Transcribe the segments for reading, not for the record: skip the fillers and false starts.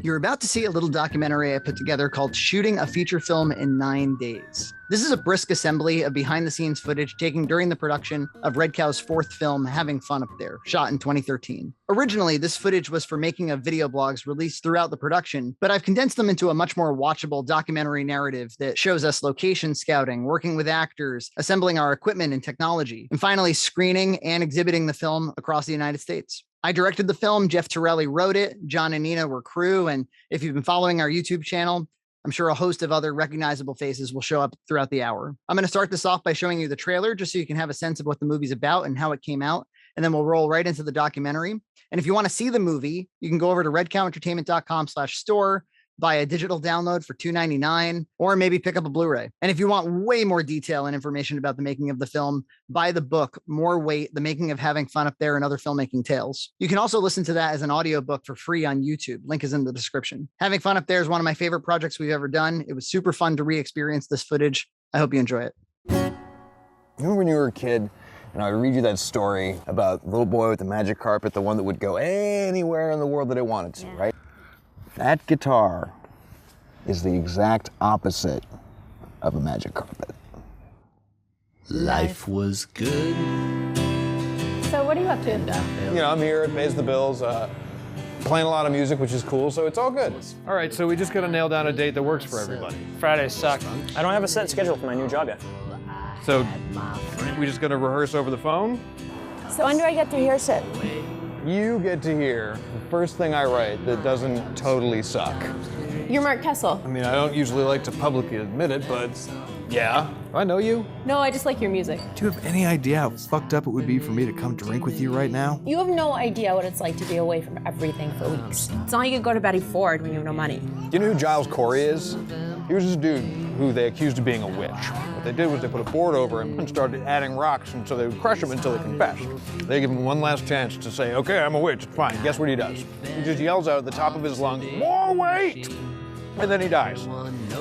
You're about to see a little documentary I put together called Shooting a Feature Film in 9 Days. This is a brisk assembly of behind-the-scenes footage taken during the production of Red Cow's fourth film, Having Fun Up There, shot in 2013. Originally, this footage was for making of video blogs released throughout the production, but I've condensed them into a much more watchable documentary narrative that shows us location scouting, working with actors, assembling our equipment and technology, and finally screening and exhibiting the film across the United States. I directed the film, Jeff Torelli wrote it, John and Nina were crew, and if you've been following our YouTube channel, I'm sure a host of other recognizable faces will show up throughout the hour. I'm going to start this off by showing you the trailer just so you can have a sense of what the movie's about and how it came out, and then we'll roll right into the documentary. And if you want to see the movie, you can go over to redcowentertainment.com/store, buy a digital download for $2.99, or maybe pick up a Blu-ray. And if you want way more detail and information about the making of the film, buy the book, More Weight, The Making of Having Fun Up There and Other Filmmaking Tales. You can also listen to that as an audiobook for free on YouTube. Link is in the description. Having Fun Up There is one of my favorite projects we've ever done. It was super fun to re-experience this footage. I hope you enjoy it. Remember when you were a kid, and I would read you that story about the little boy with the magic carpet, the one that would go anywhere in the world that it wanted to, right? That guitar is the exact opposite of a magic carpet. Life was good. So what are you up to? You know, I'm here, it pays the bills, playing a lot of music, which is cool, so it's all good. All right, so we just gotta nail down a date that works for everybody. Fridays suck. I don't have a set schedule for my new job yet. So we just gonna rehearse over the phone? So when do I get to hear shit? You get to hear the first thing I write that doesn't totally suck. You're Mark Kessel. I mean, I don't usually like to publicly admit it, but yeah. I know you. No, I just like your music. Do you have any idea how fucked up it would be for me to come drink with you right now? You have no idea what it's like to be away from everything for weeks. It's not like you could go to Betty Ford when you have no money. Do you know who Giles Corey is? He was this dude who they accused of being a witch. What they did was they put a board over him and started adding rocks, and so they would crush him until he confessed. They give him one last chance to say, okay, I'm a witch, it's fine. Guess what he does? He just yells out at the top of his lungs, more weight! And then he dies.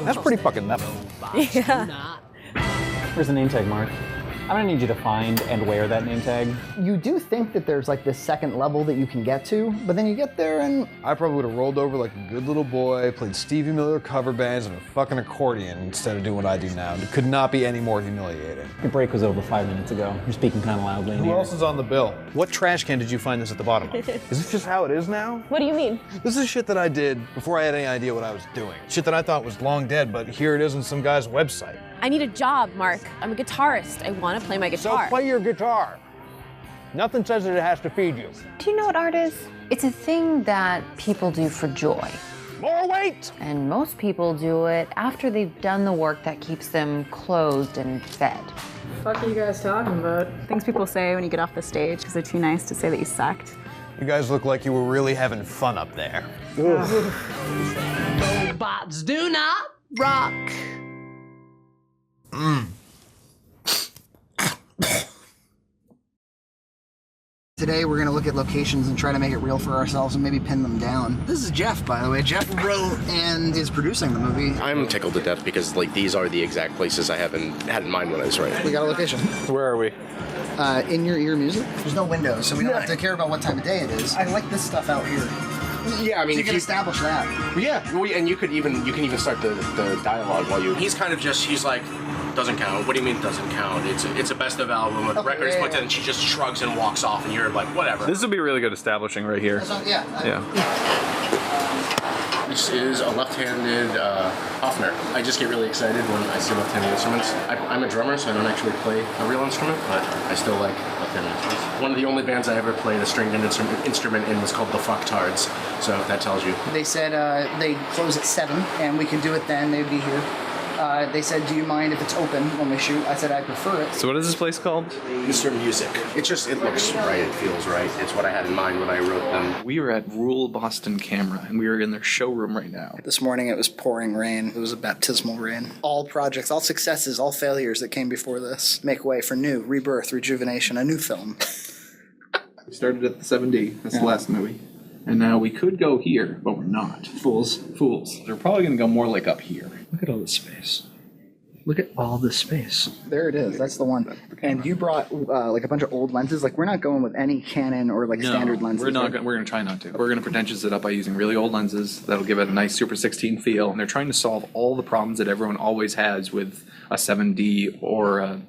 That's pretty fucking metal. Yeah. Here's the name tag, Mark. I'm gonna need you to find and wear that name tag. You do think that there's like this second level that you can get to, but then you get there and I probably would have rolled over like a good little boy, played Stevie Miller cover bands and a fucking accordion instead of doing what I do now. It could not be any more humiliating. Your break was over 5 minutes ago. You're speaking kind of loudly in Who here. else is on the bill? What trash can did you find this at the bottom of? Is this just how it is now? What do you mean? This is shit that I did before I had any idea what I was doing. Shit that I thought was long dead, but here it is on some guy's website. I need a job, Mark. I'm a guitarist. I want to play my guitar. So play your guitar. Nothing says that it has to feed you. Do you know what art is? It's a thing that people do for joy. More weight! And most people do it after they've done the work that keeps them clothed and fed. What the fuck are you guys talking about? Things people say when you get off the stage because they're too nice to say that you sucked. You guys look like you were really having fun up there. Robots do not rock. today we're going to look at locations and try to make it real for ourselves and maybe pin them down. This is Jeff, by the way. Jeff wrote and is producing the movie. I'm tickled to death because these are the exact places I had in mind when I was writing. We got a location. Where are we? In your ear music. There's no windows, so we don't have to care about what time of day it is. I like this stuff out here. Yeah, I mean, so you if can you establish that. Yeah, and you can even start the dialogue while you. He's kind of just like, doesn't count. What do you mean doesn't count? It's a best of album with records put in, and she just shrugs and walks off, and you're like, whatever. This would be really good establishing right here. Yeah. This is a left-handed Hofner. I just get really excited when I see left-handed instruments. I'm a drummer, so I don't actually play a real instrument, but I still like left-handed instruments. One of the only bands I ever played a stringed instrument in was called the Fucktards, so if that tells you. They said they'd close at 7, and we could do it then. They'd be here. They said, do you mind if it's open when we shoot? I said, I prefer it. So what is this place called? Mr. Music. It looks right, it feels right. It's what I had in mind when I wrote them. We were at Rule Boston Camera, and we are in their showroom right now. This morning it was pouring rain. It was a baptismal rain. All projects, all successes, all failures that came before this make way for new, rebirth, rejuvenation, a new film. We started at the 7D. That's the last movie. And now we could go here, but we're not. Fools. They're probably going to go more like up here. Look at all this space. Look at all this space. There it is. That's the one. And you brought like a bunch of old lenses. Like we're not going with any Canon or like standard lenses. We're not. We're going to try not to. We're going to pretentious it up by using really old lenses that'll give it a nice Super 16 feel. And they're trying to solve all the problems that everyone always has with a 7D or a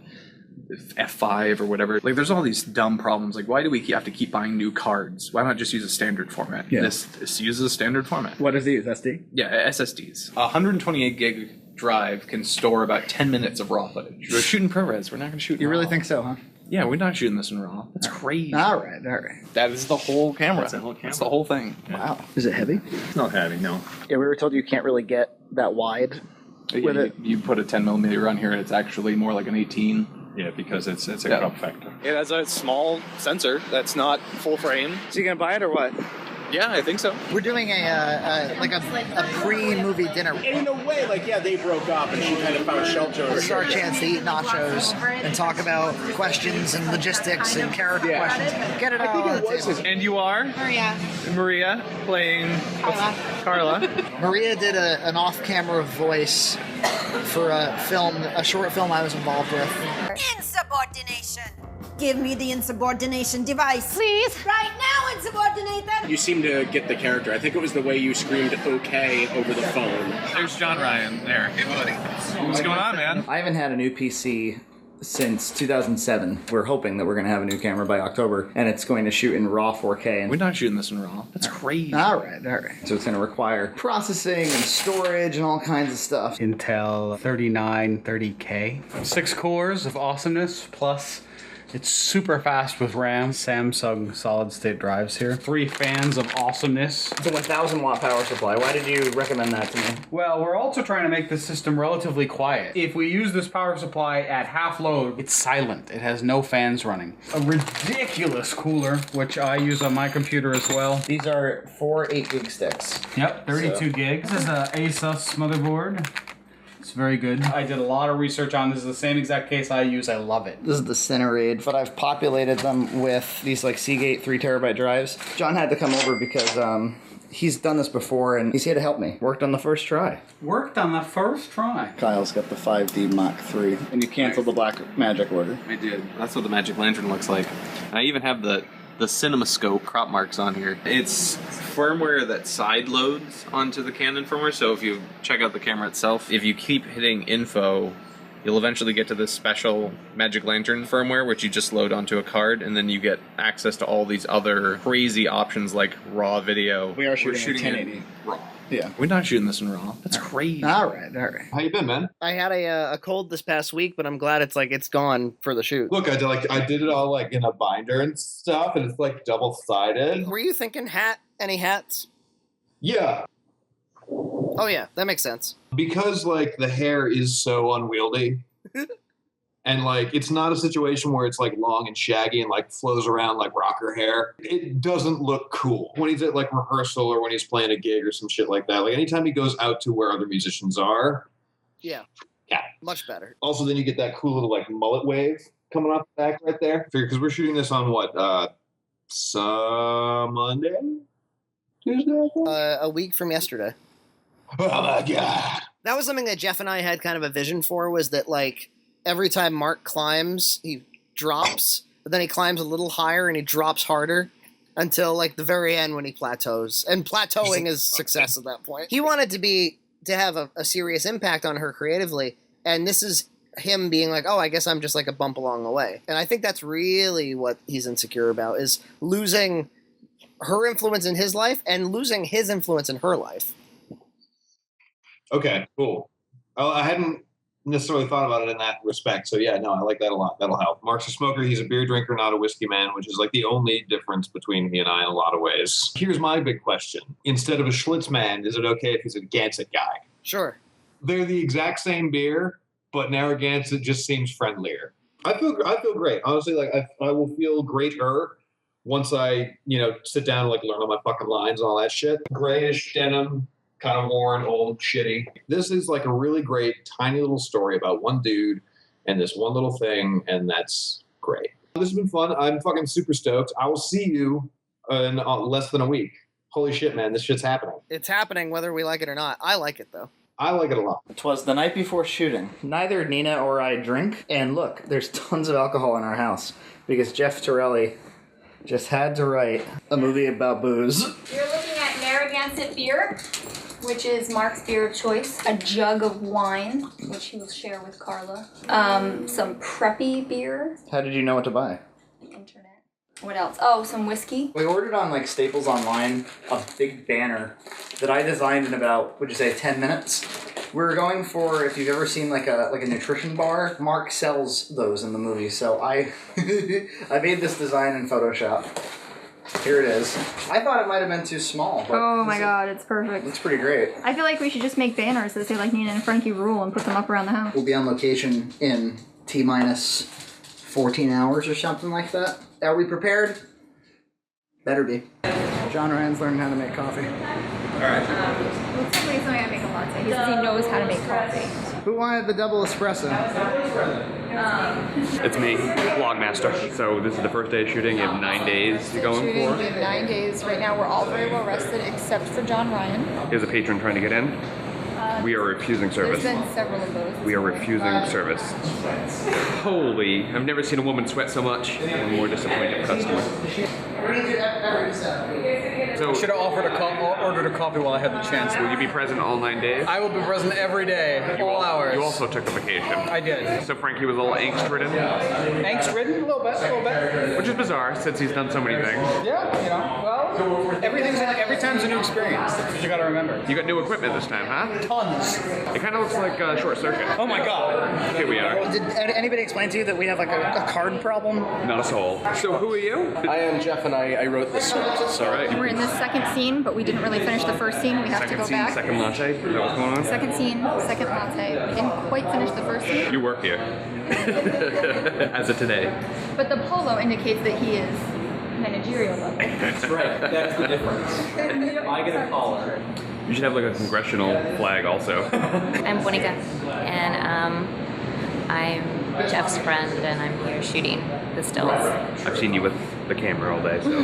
F5 or whatever. Like there's all these dumb problems. Like why do we have to keep buying new cards? Why not just use a standard format? Yeah. This uses a standard format. What does it use? SD? Yeah, SSDs. A 128 gig drive can store about 10 minutes of raw footage. We're shooting ProRes. We're not going to shoot. You in really RAW. think so, huh? Yeah, we're not shooting this in RAW. That's crazy. All right. That is the whole camera. That's the whole camera. That's the whole thing. Wow. Is it heavy? It's not heavy, no. Yeah, we were told you can't really get that wide with it. You put a 10 millimeter on here, and it's actually more like an 18. Yeah, because it's a crop factor. It has a small sensor that's not full frame. So you gonna buy it or what? Yeah, I think so. We're doing a pre-movie dinner. In a way, they broke up and she kind of found shelter. This is our chance to eat nachos and talk about questions and logistics and character questions. Get it all on the table. And you are? Maria playing Carla. Maria did an off-camera voice for a short film I was involved with. Insubordination. Give me the insubordination device. Please. Right now, insubordinate them. You seem to get the character. I think it was the way you screamed okay over the phone. There's John Ryan there. Hey, buddy. What's going on, man? I haven't had a new PC since 2007. We're hoping that we're going to have a new camera by October, and it's going to shoot in RAW 4K. And We're not shooting this in RAW. That's crazy. All right. so it's going to require processing and storage and all kinds of stuff. Intel 3930K. 6 cores of awesomeness, plus it's super fast with RAM. Samsung solid state drives here. 3 fans of awesomeness. It's a 1,000 watt power supply. Why did you recommend that to me? Well, we're also trying to make the system relatively quiet. If we use this power supply at half load, it's silent. It has no fans running. A ridiculous cooler, which I use on my computer as well. These are 4 8-gig sticks. Yep, 32 gigs. This is a Asus motherboard. It's very good. I did a lot of research on this. Is the same exact case I use. I love it. This is the Cinerade, but I've populated them with these Seagate 3 terabyte drives. John had to come over because he's done this before and he's here to help me. Worked on the first try. Worked on the first try. Kyle's got the 5D Mark III, and you canceled the Black Magic order. I did. That's what the Magic Lantern looks like. I even have the CinemaScope crop marks on here. It's firmware that side loads onto the Canon firmware, so if you check out the camera itself, if you keep hitting info, you'll eventually get to this special Magic Lantern firmware, which you just load onto a card, and then you get access to all these other crazy options like RAW video. We are shooting in 1080. RAW. Yeah. We're not shooting this in RAW. That's crazy. All right. How you been, man? I had a cold this past week, but I'm glad it's gone for the shoot. Look, I did it all in a binder and stuff, and it's double-sided. Were you thinking hat? Any hats? Yeah, Oh yeah, that makes sense. because the hair is so unwieldy. And it's not a situation where it's long and shaggy and flows around like rocker hair. It doesn't look cool when he's at rehearsal or when he's playing a gig or some shit like that. Anytime he goes out to where other musicians are. Yeah. Yeah. Much better. Also, then you get that cool little mullet wave coming off the back right there. Because we're shooting this on what? Monday? Tuesday? I think? A week from yesterday. Oh my god. That was something that Jeff and I had kind of a vision for, was that every time Mark climbs, he drops, but then he climbs a little higher and he drops harder until the very end when he plateaus. And plateauing is success at that point. He wanted to have a serious impact on her creatively, and this is him being oh, I guess I'm just a bump along the way. And I think that's really what he's insecure about, is losing her influence in his life and losing his influence in her life. Okay, cool. I hadn't necessarily thought about it in that respect. So yeah, no, I like that a lot. That'll help. Mark's a smoker. He's a beer drinker, not a whiskey man, which is the only difference between he and I in a lot of ways. Here's my big question. Instead of a Schlitz man, is it okay if he's a Gansett guy? Sure. They're the exact same beer, but Narragansett just seems friendlier. I feel great. Honestly, I will feel greater once I, sit down and learn all my fucking lines and all that shit. Grayish denim, kind of worn, old, shitty. This is a really great, tiny little story about one dude and this one little thing, and that's great. This has been fun. I'm fucking super stoked. I will see you in less than a week. Holy shit, man. This shit's happening. It's happening whether we like it or not. I like it, though. I like it a lot. 'Twas the night before shooting. Neither Nina or I drink, and look, there's tons of alcohol in our house because Jeff Torelli just had to write a movie about booze. You're looking at Narragansett beer, which is Mark's beer of choice. A jug of wine, which he will share with Carla. Some preppy beer. How did you know what to buy? Internet. What else? Oh, some whiskey. We ordered on like Staples Online a big banner that I designed in about, would you say, 10 minutes? We were going for, if you've ever seen like a nutrition bar, Mark sells those in the movie. So I I made this design in Photoshop. Here it is. I thought it might have been too small. But Oh my god, it's perfect. it's pretty great. I feel like we should just make banners that say like Nina and Frankie rule and put them up around the house. We'll be on location in T-minus 14 hours or something like that. Are we prepared? Better be. John Ryan's learning how to make coffee. Looks like he's learning how to make a latte. He says he knows how to make coffee. Who wanted the double espresso? It's me, Vlogmaster. So this is the first day of shooting. You have 9 days to go in Shooting, for. we have 9 days. Right now, we're all very well rested, except for John Ryan. Here's a patron trying to get in. We are refusing service. There's been several of those. We are refusing service. Holy, I've never seen a woman sweat so much. I'm a more disappointed customer. So I should have ordered a coffee while I had the chance. Will you be present all 9 days? I will be present every day, all hours. You also took a vacation. I did. So Frankie was a little angst-ridden? Angst-ridden? A little bit. Which is bizarre, since he's done so many things. Yeah, well, every time's a new experience. That's what you gotta remember. You got new equipment this time, huh? Tons. It kind of looks like Short Circuit. Oh my god. Here we are. Did anybody explain to you that we have like a card problem? Not a soul. So who are you? I am Jeff, and I wrote this script. So We're in the second scene, but we didn't really finish the first scene. We have to go back. Second latte? Is that what's going on? Second scene, second latte. We didn't quite finish the first scene. You work here. As of today. But the polo indicates that he is managerial level. That's right. That's the difference. I get a collar. You should have like a congressional flag also. I'm Bonica, and I'm Jeff's friend, and I'm here shooting the stills. I've seen you with the camera all day, so.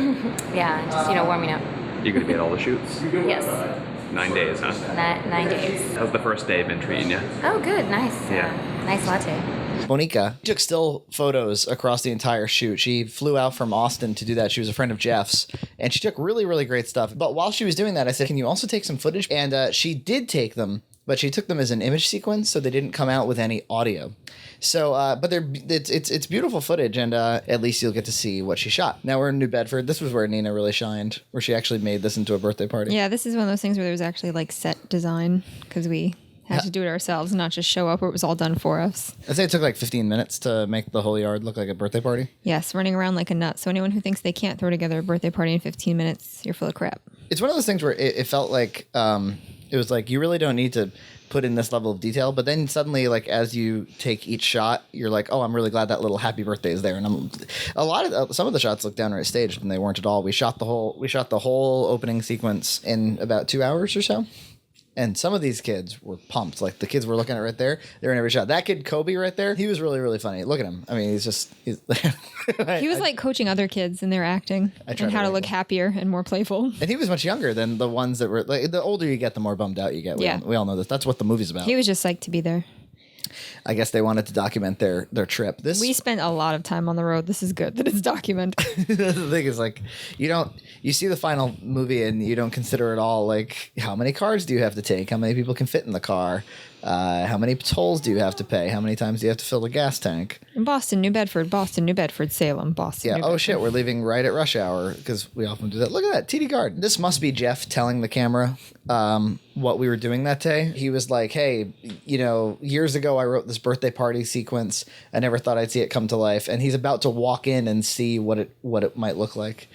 Yeah, just, warming up. You're gonna be at all the shoots? Yes. 9 days, huh? 9 days. How's the first day been treating you? Oh, good, nice. Yeah. Nice latte. Monica took still photos across the entire shoot. She flew out from Austin to do that. She was a friend of Jeff's, and she took really, really great stuff. But while she was doing that, I said, can you also take some footage? And she did take them, but she took them as an image sequence, so they didn't come out with any audio. So, but it's beautiful footage, and at least you'll get to see what she shot. Now we're in New Bedford. This was where Nina really shined, where she actually made this into a birthday party. Yeah, this is one of those things where there's actually like set design, because we had to do it ourselves, not just show up where it was all done for us. I'd say it took like 15 minutes to make the whole yard look like a birthday party. Yes, running around like a nut. So anyone who thinks they can't throw together a birthday party in 15 minutes, you're full of crap. It's one of those things where it felt like it was like you really don't need to put in this level of detail, but then suddenly, like, as you take each shot, you're like, oh, I'm really glad that little happy birthday is there. And some of the shots look downright staged, and they weren't at all. We shot the whole opening sequence in about 2 hours or so. And some of these kids were pumped. Like the kids we're looking at right there, they're in every shot. That kid, Kobe, right there, he was really, really funny. Look at him. I mean, he's he was like coaching other kids in their acting and how to look happier and more playful. And he was much younger than the ones that were like, the older you get, the more bummed out you get. We all know this. That's what the movie's about. He was just psyched to be there. I guess they wanted to document their trip. We spent a lot of time on the road. This is good that it's documented. The thing is, like, you see the final movie and you don't consider at all, like, how many cars do you have to take? How many people can fit in the car? How many tolls do you have to pay? How many times do you have to fill the gas tank? In Boston, New Bedford, Salem, Boston. Yeah. New Oh Bedford. shit, we're leaving right at rush hour because we often do that. Look at that TD Garden. This must be Jeff telling the camera what we were doing that day. He was like, "Hey, years ago I wrote this birthday party sequence. I never thought I'd see it come to life." And he's about to walk in and see what it might look like.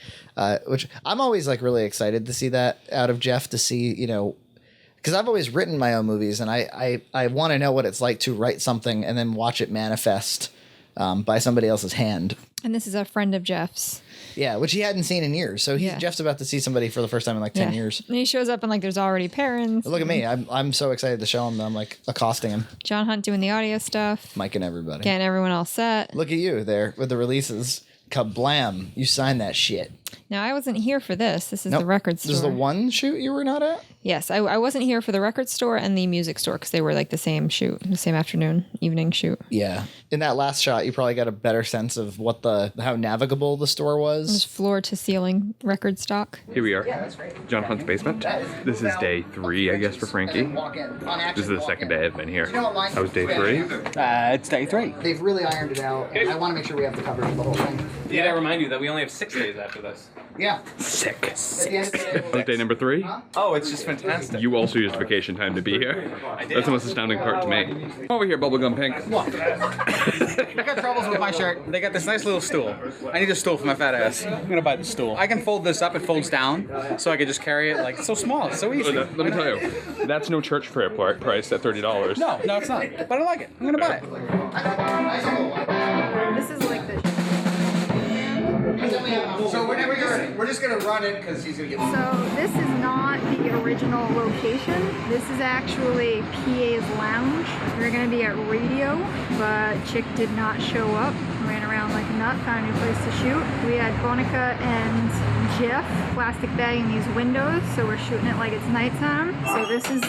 Which I'm always like really excited to see that out of Jeff, to see, because I've always written my own movies, and I want to know what it's like to write something and then watch it manifest by somebody else's hand. And this is a friend of Jeff's. Yeah, which he hadn't seen in years. So Jeff's about to see somebody for the first time in like 10 years. And he shows up and like there's already parents. Look at me. I'm so excited to show him that I'm like accosting him. John Hunt doing the audio stuff. Mike and everybody. Getting everyone all set. Look at you there with the releases. Kablam. You signed that shit. Now, I wasn't here for this. This is the record store. This is the one shoot you were not at? Yes, I wasn't here for the record store and the music store because they were like the same shoot, the same afternoon, evening shoot. Yeah. In that last shot, you probably got a better sense of what how navigable the store was. It was floor to ceiling record stock. Here we are, John Hunt's basement. This is day 3, I guess, for Frankie. This is the second day I've been here. That was day 3? It's day 3. They've really ironed it out. And I want to make sure we have the coverage of the whole thing. Did I remind you that we only have 6 days after this? Yeah. Sick. At the end of the day, That was day number 3? Oh, it's just fantastic. You also used vacation time to be here. That's the most astounding part to me. Over here, Bubblegum Pink. I got troubles with my shirt. They got this nice little stool. I need a stool for my fat ass. I'm gonna buy the stool. I can fold this up. It folds down, so I can just carry it. Like, it's so small. It's so easy. Let me tell you, that's no church fair price at $30. No, it's not. But I like it. I'm gonna buy it. This is like the. So we're just gonna run it because he's gonna get. So this is not the original location. This is actually PA's lounge. We were gonna be at radio, but Chick did not show up. Ran around like a nut, found a new place to shoot. We had Bonica and Jeff plastic bagging these windows, so we're shooting it like it's nighttime. So this is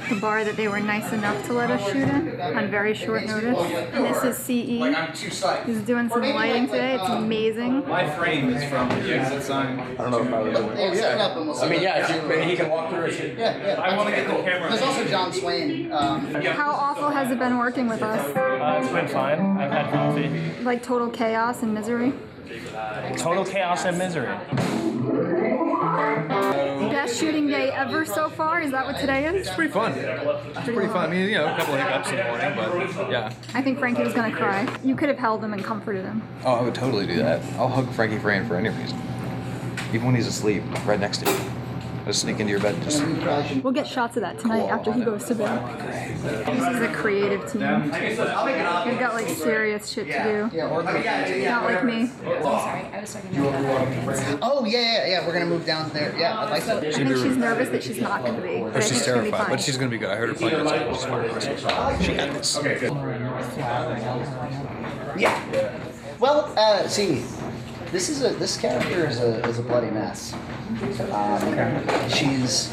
the bar that they were nice enough to let us shoot in on very short notice. And this is CE. He's doing some lighting today. It's amazing. My frame is from the exit sign. I don't know if I would. Oh yeah. I mean, yeah. Maybe he can walk through it. Yeah. I want to get the camera. There's also John Swain. How awful has it been working with us? It's been fine. I've had coffee. Like total chaos and misery? Total chaos and misery. Best shooting day ever so far? Is that what today is? It's pretty fun. It's pretty fun. I mean, a couple of hiccups in the morning, but yeah. I think Frankie was gonna cry. You could have held him and comforted him. Oh, I would totally do that. I'll hug Frankie Frayne for any reason. Even when he's asleep, right next to you. Just sneak into your bed and just... We'll get shots of that tonight after he goes to bed. This is a creative team. They've got like serious shit to do. Not like me. I'm sorry, I was talking about Oh, yeah. We're going to move down there. Yeah, I'd like to. I think she's nervous that she's not going to be. But I think She's it's gonna be terrified, fine. but she's going to be good. I heard her playing that song. She got this. Okay, good. Yeah. Well, see, this character is a bloody mess. She's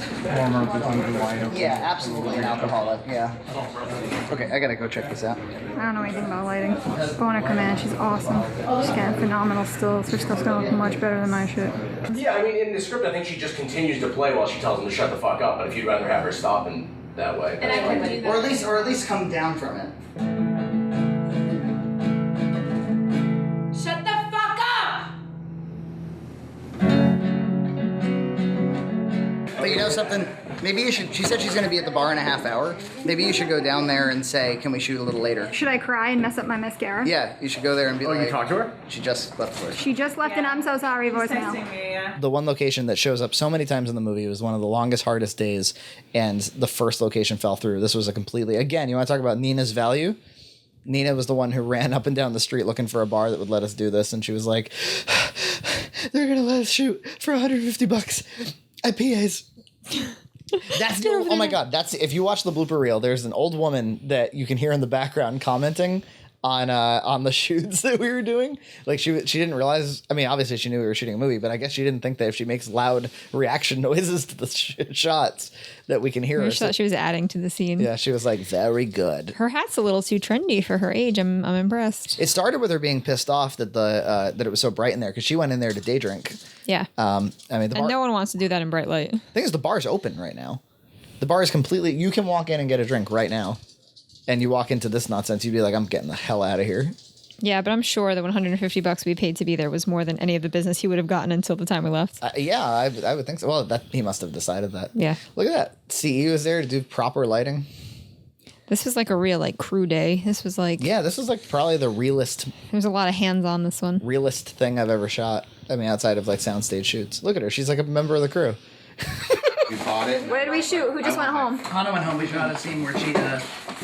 yeah, absolutely an alcoholic. Yeah. Okay, I gotta go check this out. I don't know anything about lighting. Bonica, man, she's awesome. She's getting phenomenal stills. Her stuff's gonna look much better than my shit. Yeah, I mean, in the script, I think she just continues to play while she tells him to shut the fuck up. But if you'd rather have her stop in that way, And I can do that. Or at least come down from it. Shut the fuck up! But you know something? Maybe you should. She said she's going to be at the bar in a half hour. Maybe you should go down there and say, "Can we shoot a little later?" Should I cry and mess up my mascara? Yeah, you should go there and be like. You talked to her? She just left for She just left an I'm so sorry voicemail. The one location that shows up so many times in the movie was one of the longest, hardest days, and the first location fell through. This was a completely, again, you want to talk about Nina's value? Nina was the one who ran up and down the street looking for a bar that would let us do this, and she was like, "They're gonna let us shoot for $150 at PA's." That's oh my god! That's if you watch the blooper reel. There's an old woman that you can hear in the background commenting on the shoots that we were doing. Like she didn't realize. I mean, obviously she knew we were shooting a movie, but I guess she didn't think that if she makes loud reaction noises to the shots, that we can hear her. She thought she was adding to the scene. Yeah, she was like, very good. Her hat's a little too trendy for her age. I'm impressed. It started with her being pissed off that that it was so bright in there because she went in there to day drink. Yeah. I mean, the bar, and no one wants to do that in bright light. The thing is, the bar's open right now. The bar is completely. You can walk in and get a drink right now, and you walk into this nonsense, you'd be like, I'm getting the hell out of here. Yeah, but I'm sure the $150 we paid to be there was more than any of the business he would have gotten until the time we left. Yeah, I would think so. Well, he must have decided that. Yeah. Look at that. CE was there to do proper lighting. This was like a real crew day. This was like... Yeah, this was like probably the realest... There was a lot of hands on this one. Realest thing I've ever shot. I mean, outside of like soundstage shoots. Look at her. She's like a member of the crew. You bought it? Where did we shoot? Who just went home? Hannah went home. We shot a scene where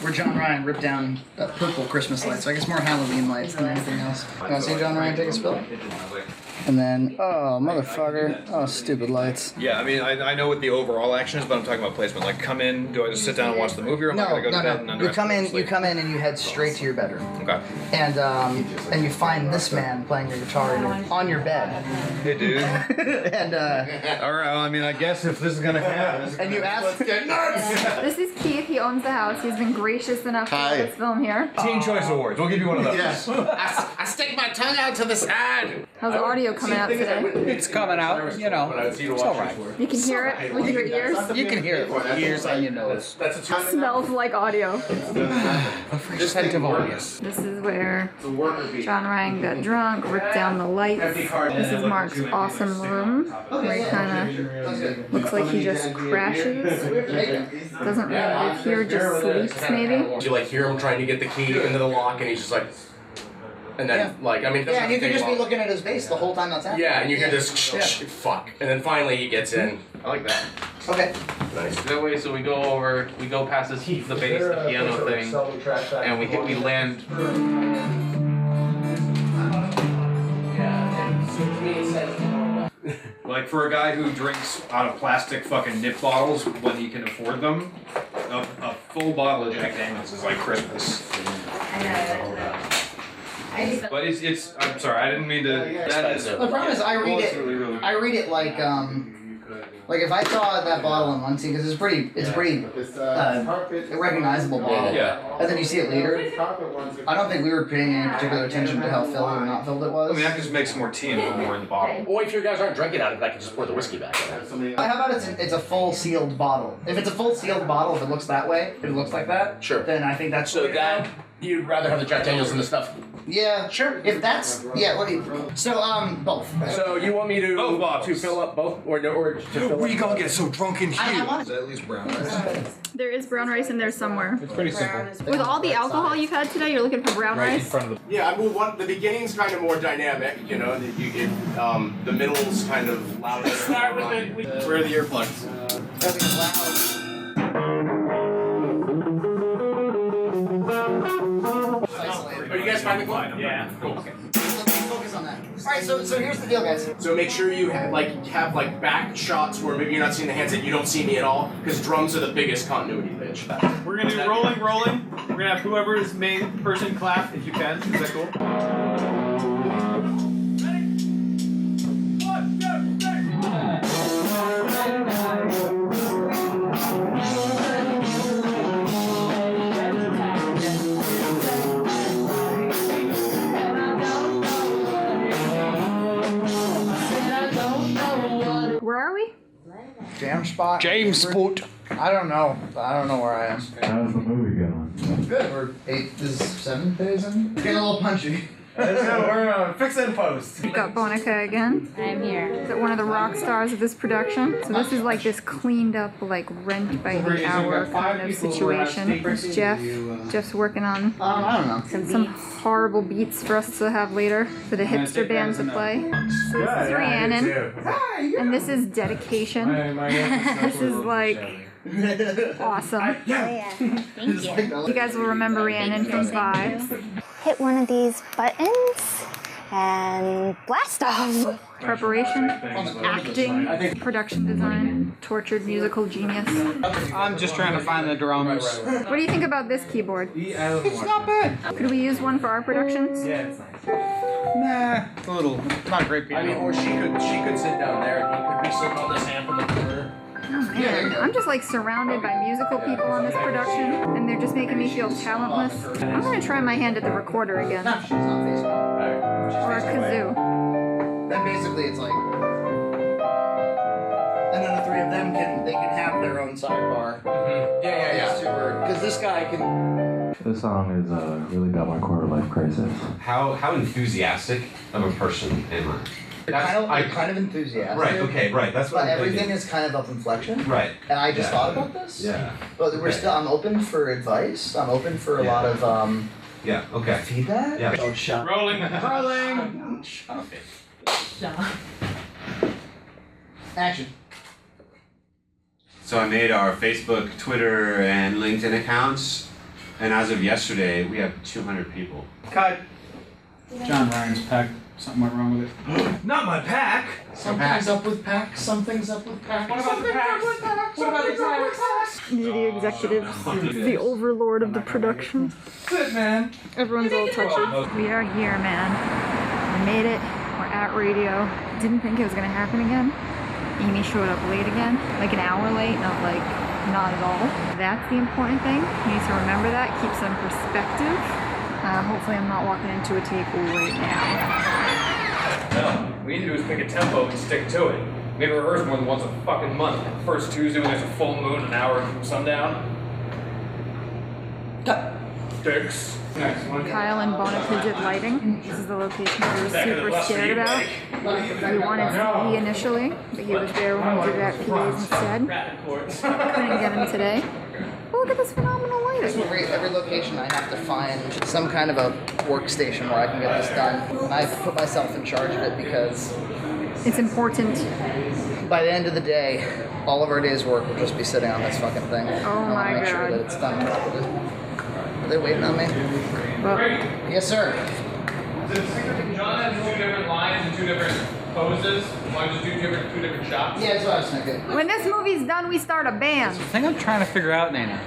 where John Ryan ripped down purple Christmas lights. So I guess more Halloween lights than anything else. You want to see John Ryan take a spill? And then, oh, motherfucker. Oh, stupid lights. Yeah, I mean, I know what the overall action is, but I'm talking about placement. Like, come in, do I just sit down and watch the movie, or am I going to go to bed and then You come in and you head straight to your bedroom. Okay. And you find this man playing your guitar on your bed. Hey, dude. And all right. Well, I mean, I guess if this is gonna happen, and you ask, let's get nuts. This is Keith. He owns the house. He's been gracious enough to let us film here. Teen Choice Awards. We'll give you one of those. Yes. I stick my tongue out to the side. How's the audio coming out today? It's coming out, you know. It's all right. You can hear it with your ears. You can hear it with your ears and your nose. Smells like audio. This This is where John Ryan got drunk, ripped down the lights. This is Mark's awesome room, where he kind of looks like he just crashes. Doesn't really live here, just sleeps maybe. You like hear him trying to get the key into the lock, and he's just like, and then like, I mean, it doesn't Yeah, and you have to can take just be long. looking at his face the whole time that's happening. Yeah, and you hear this fuck, and then finally he gets in. I like that. Okay. Nice. That way, so we go past this, the bass, the piano thing, and we land. like for a guy who drinks out of plastic fucking nip bottles when he can afford them, a full bottle of Jack Daniels is like Christmas. But it's. I'm sorry, I didn't mean to. That is. The problem is, I read it like if I saw that bottle in one scene, because it's a pretty recognizable bottle. Yeah. And then you see it later. I don't think we were paying any particular attention to how filled or not filled it was. I mean, I could just make some more tea and put more in the bottle. Or if you guys aren't drinking out of it, I can just pour the whiskey back in it. How about it's a full sealed bottle? If it's a full sealed bottle, if it looks that way, if it looks like that, sure. Then I think that's So that you'd rather have the Jack Daniels than the stuff. Yeah, sure. If that's what do you? So both. So you want me to fill up both, or to fill We gonna get so drunk in here. I want Is that at least brown rice? There is brown rice in there somewhere. It's pretty simple. With all the alcohol you've had today, you're looking for brown rice? Yeah, I mean, the beginning's kind of more dynamic, you know. The middle's kind of louder. Start with it. Where are the earplugs? Are you guys finding one? Yeah. Cool. Okay. Focus on that. All right. So here's the deal, guys. So make sure you have back shots where maybe you're not seeing the hands and you don't see me at all, because drums are the biggest continuity bitch. We're gonna do rolling. We're gonna have whoever's main person clap if you can. Is that cool? Where are we? Jam spot. James Sport. I don't know. I don't know where I am. How's the movie going? Good. We're 7 days in. Getting a little punchy. We're fixing post. We've got Bonica again. I'm here. Is one of the rock stars of this production. So this is like this cleaned up, like rent by the hour kind of situation. It's Jeff. Jeff's working on I don't know. some horrible beats for us to have later for the hipster band to play. So this is Rhiannon, and this is Dedication. This is like awesome. Thank you. You guys will remember Rhiannon from Vibes. Hit one of these buttons and blast off. Preparation, acting, production design, tortured musical genius. I'm just trying to find the drums. What do you think about this keyboard? It's not bad. Could we use one for our productions? Yeah, it's nice. Nah, it's a little, not a great piano. I mean, or she could sit down there and he could be sitting on this amp in the corner. Oh man, I'm just like surrounded by musical people on this production, and they're just making me feel talentless. I'm gonna try my hand at the recorder again. Or a kazoo. Then basically it's like, and then the three of them can have their own sidebar. Yeah. Because this guy can. This song is really about my quarter life crisis. How enthusiastic of a person am I? Kind of enthusiastic. Right, okay, right. That's what But I'm everything thinking. is kind of up inflection. Right. And I just Yeah. thought about this. Yeah. But I'm open for advice. I'm open for a lot of Yeah, okay. feedback. Yeah. Oh, shut. Rolling. Action. So I made our Facebook, Twitter, and LinkedIn accounts, and as of yesterday, we have 200 people. Cut. John Ryan's packed Something went wrong with it. Not my pack. Something's up with pack. Something's up with pack. What about the pack? What about the pack? The executives, the overlord of the production. That's it, man. Everyone's all touchy. We are here, man. We made it. We're at radio. Didn't think it was gonna happen again. Amy showed up late again, like an hour late, not at all. That's the important thing. You need to remember that, keep some perspective. Hopefully I'm not walking into a take right now. No, what we need to do is pick a tempo and stick to it. Maybe rehearse more than once a fucking month. First Tuesday when there's a full moon, an hour from sundown. Cut. Sticks. Next one. Kyle and Bonica did lighting. This is the location we were super scared about. We wanted CE initially, but he was there when we did that PAs instead. Couldn't get him today. But look at this phenomenal lighting. Every location I have to find some kind of a workstation where I can get this done. And I've put myself in charge of it because it's important. By the end of the day, all of our day's work will just be sitting on this fucking thing. Oh my make sure God. that it's done properly. Are they waiting on me? Well, yes, sir. John has two different lines and two different poses. Why just do two different shots? Yeah, that's what I was thinking. when this movie's done, we start a band. The thing I'm trying to figure out, Nana,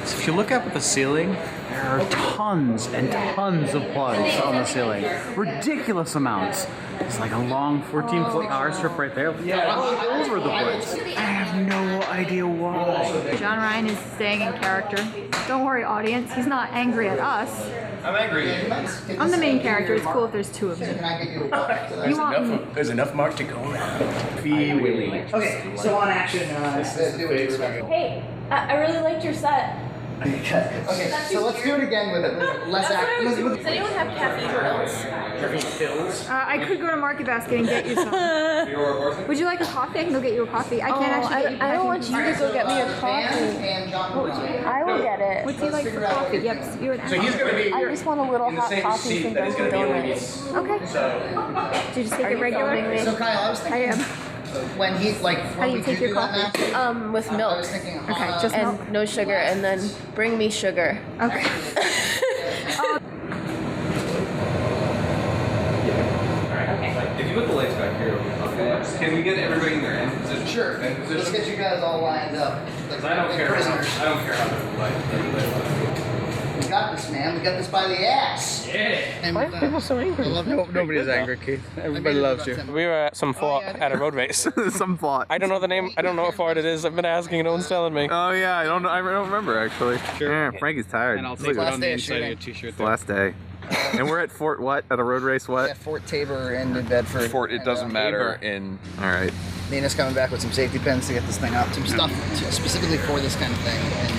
is if you look up at the ceiling, there are tons and tons of plugs on the ceiling. Ridiculous amounts. It's like a long 14-foot power strip right there. Yeah, all over the place. I have no idea why. John Ryan is staying in character. Don't worry, audience. He's not angry at us. I'm angry at you. I'm the main character. It's cool if there's two of them. You want There's enough mark to go around. Be willing. Okay, so on action, let's do it. Hey, I really liked your set. Okay, so let's do it again with less action. Does anyone have caffeine pills? I could go to Market Basket and get you some. Would you like a coffee? I can go get you a coffee. I can't actually get you I don't want you to go get me a coffee. I will get it. What do you like for coffee? Yep, you and So he's going to be I just want a little hot coffee from Dunkin' Donuts. Okay. Did you just take it regular? So Kyle, I was thinking. I am. When he How do you take your coffee? With milk. Okay, just and milk. no sugar, and then bring me sugar. Okay. If you put the lights back here, okay. Can we get everybody in their end position? Sure. Let's get you guys all lined up. Like I don't care. prisoners. I don't care how the light. We got this, man. We got this by the ass. Yeah. Why are people so angry? Nobody's angry, Keith. Everybody loves you. We were at some fort at a road race. Some thought. I don't know the name. I don't know what fort it is. I've been asking and no one's telling me. Oh yeah, I don't remember actually. Yeah, Frankie's tired. And I'll It's take it like on the day of inside of your shooting. t-shirt the there. last day. And we're at Fort what? At a road race what? At Fort Tabor in New Bedford. Fort, it doesn't matter in... Alright. Nina's coming back with some safety pins to get this thing up. Some stuff specifically for this kind of thing. And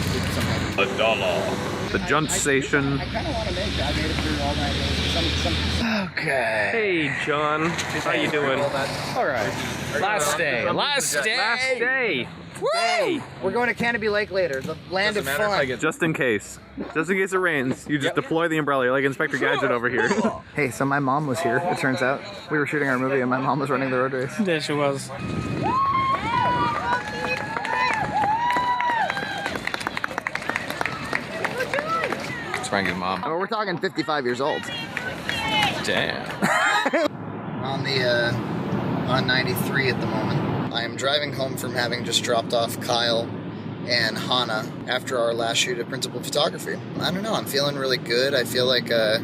$1. The Junt Station. I kind of want to make that. I made it through all night. Okay. Hey, John. How you doing? All right. Last day. Last day. Woo! We're going to Canopy Lake later, the land of fun. Just in case. Just in case it rains, you just deploy the umbrella. You're like Inspector Gadget over here. Hey, so my mom was here, it turns out. We were shooting our movie and my mom was running the road race. There she was. It's Frankie's mom. Oh, we're talking 55 years old. Damn. On 93 at the moment. I am driving home from having just dropped off Kyle and Hannah after our last shoot of principal photography. I don't know, I'm feeling really good. I feel like I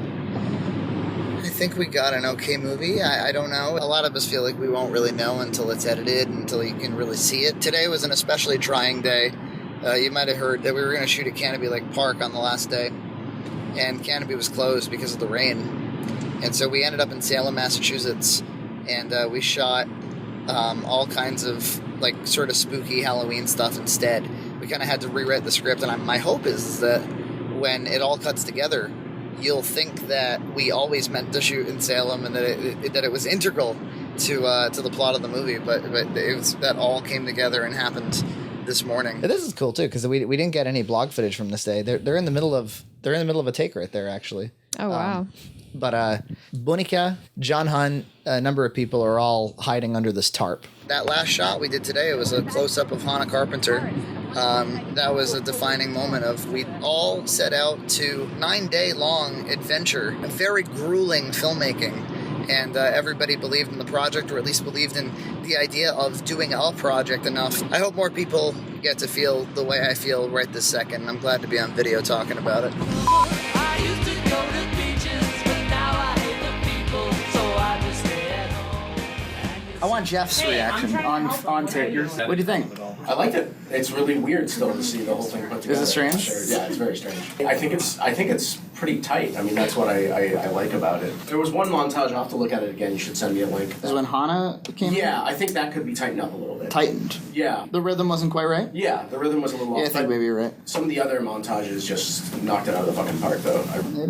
think we got an okay movie. I don't know. A lot of us feel like we won't really know until it's edited, until you can really see it. Today was an especially trying day. You might have heard that we were going to shoot at Canopy Lake Park on the last day, and Canopy was closed because of the rain. And so we ended up in Salem, Massachusetts, and we shot all kinds of like sort of spooky Halloween stuff instead. We kind of had to rewrite the script, and my hope is that when it all cuts together, you'll think that we always meant to shoot in Salem and that it was integral to the plot of the movie. But it was, that all came together and happened this morning. This is cool too because we didn't get any blog footage from this day. They're in the middle of a take right there actually. Oh wow. But Bonica, John Hunt, a number of people are all hiding under this tarp. That last shot we did today, it was a close-up of Hannah Carpenter. That was a defining moment of we all set out to 9-day long adventure, a very grueling filmmaking. and everybody believed in the project, or at least believed in the idea of doing a project enough. I hope more people get to feel the way I feel right this second. I'm glad to be on video talking about it. I want Jeff's reaction on figures. What do you think? I liked it. It's really weird still to see the whole thing put together. Is it strange? Sure. Yeah, it's very strange. I think it's pretty tight. I mean, that's what I like about it. There was one montage. I'll have to look at it again. You should send me a link. Is when Hana came? Yeah, I think that could be tightened up a little bit. Tightened. Yeah. The rhythm wasn't quite right. Yeah, the rhythm was a little off. Yeah, I think maybe you're right. Some of the other montages just knocked it out of the fucking park, though.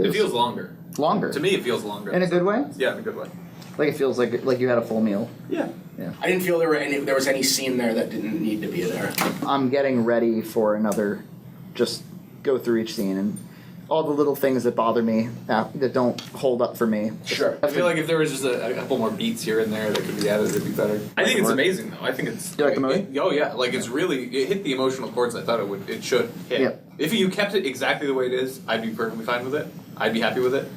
It feels longer. Longer. To me, it feels longer. In a good way? Yeah, in a good way. Like it feels like you had a full meal. Yeah. Yeah. I didn't feel there was any scene there that didn't need to be there. I'm getting ready for another, just go through each scene and all the little things that bother me that don't hold up for me. Sure. I feel like if there was just a couple more beats here and there that could be added, it'd be better. I think it's amazing though. I think it's. You like the movie? Oh yeah, like it hit the emotional chords I thought it should hit. Yep. If you kept it exactly the way it is, I'd be perfectly fine with it. I'd be happy with it.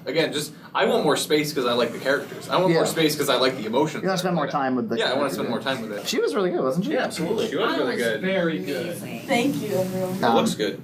Again, I want more space because I like the characters. I want more space because I like the emotions. You want to spend more time with the. Yeah, I want to spend more time with it. She was really good, wasn't she? Yeah, absolutely. She was really good. Very good. Thank you, everyone. It looks good.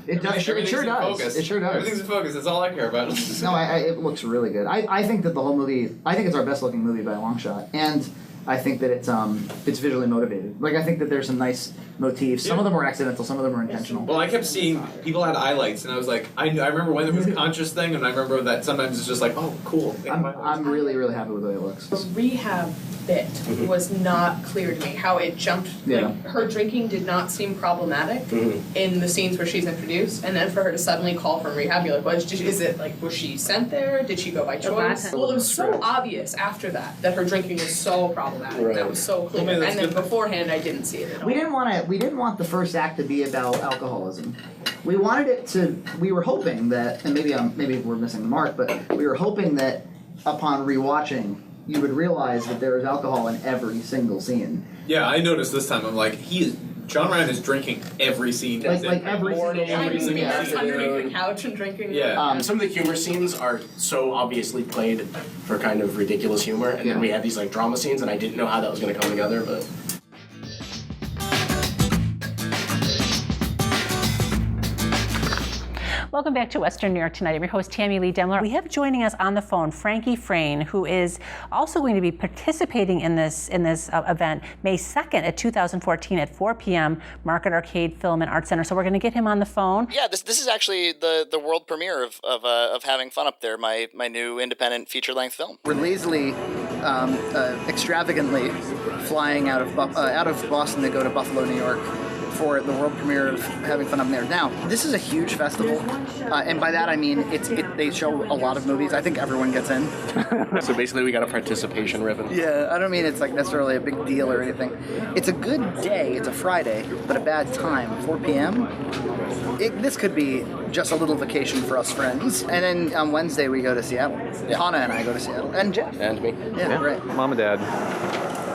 It does. It sure does. Focus. It sure does. Everything's in focus. That's all I care about. No, it looks really good. I think that the whole movie. I think it's our best looking movie by a long shot, and I think that it's visually motivated. Like I think that there's some nice motifs. Some of them were accidental. Some of them were intentional. Well, I kept seeing people had highlights, and I was like, I remember when there was a conscious thing, and I remember that sometimes it's just like, oh, cool. I'm really, really happy with the way it looks. The rehab bit was not clear to me. How it jumped. Yeah. Like, her drinking did not seem problematic in the scenes where she's introduced, and then for her to suddenly call from rehab, you're like, what is it like? Was she sent there? Did she go by choice? Well, it was so obvious after that her drinking was so problematic. Right. That was so clear. Well, and then beforehand, I didn't see it at all. We didn't want the first act to be about alcoholism. We wanted it to. We were hoping that, and maybe we're missing the mark, but we were hoping that upon rewatching, you would realize that there is alcohol in every single scene. Yeah, I noticed this time. I'm like, John Ryan is drinking every scene. Like every Underneath single the couch and drinking. Yeah. Some of the humor scenes are so obviously played for kind of ridiculous humor, and then we had these like drama scenes, and I didn't know how that was going to come together, but. Welcome back to Western New York Tonight. I'm your host, Tammy Lee Demler. We have joining us on the phone Frankie Frayne, who is also going to be participating in this event May 2nd at 2014 at 4 p.m. Market Arcade Film and Art Center. So we're going to get him on the phone. Yeah, this is actually the world premiere of Having Fun Up There, my new independent feature-length film. We're lazily, extravagantly flying out of Boston to go to Buffalo, New York, for the world premiere of Having Fun Up There. Now, this is a huge festival, and by that I mean they show a lot of movies. I think everyone gets in. So basically we got a participation ribbon. Yeah, I don't mean it's like necessarily a big deal or anything. It's a good day, it's a Friday, but a bad time, 4 p.m. This could be just a little vacation for us friends. And then on Wednesday we go to Seattle. Hana and I go to Seattle. And Jeff. And me. Yeah, right. Mom and Dad.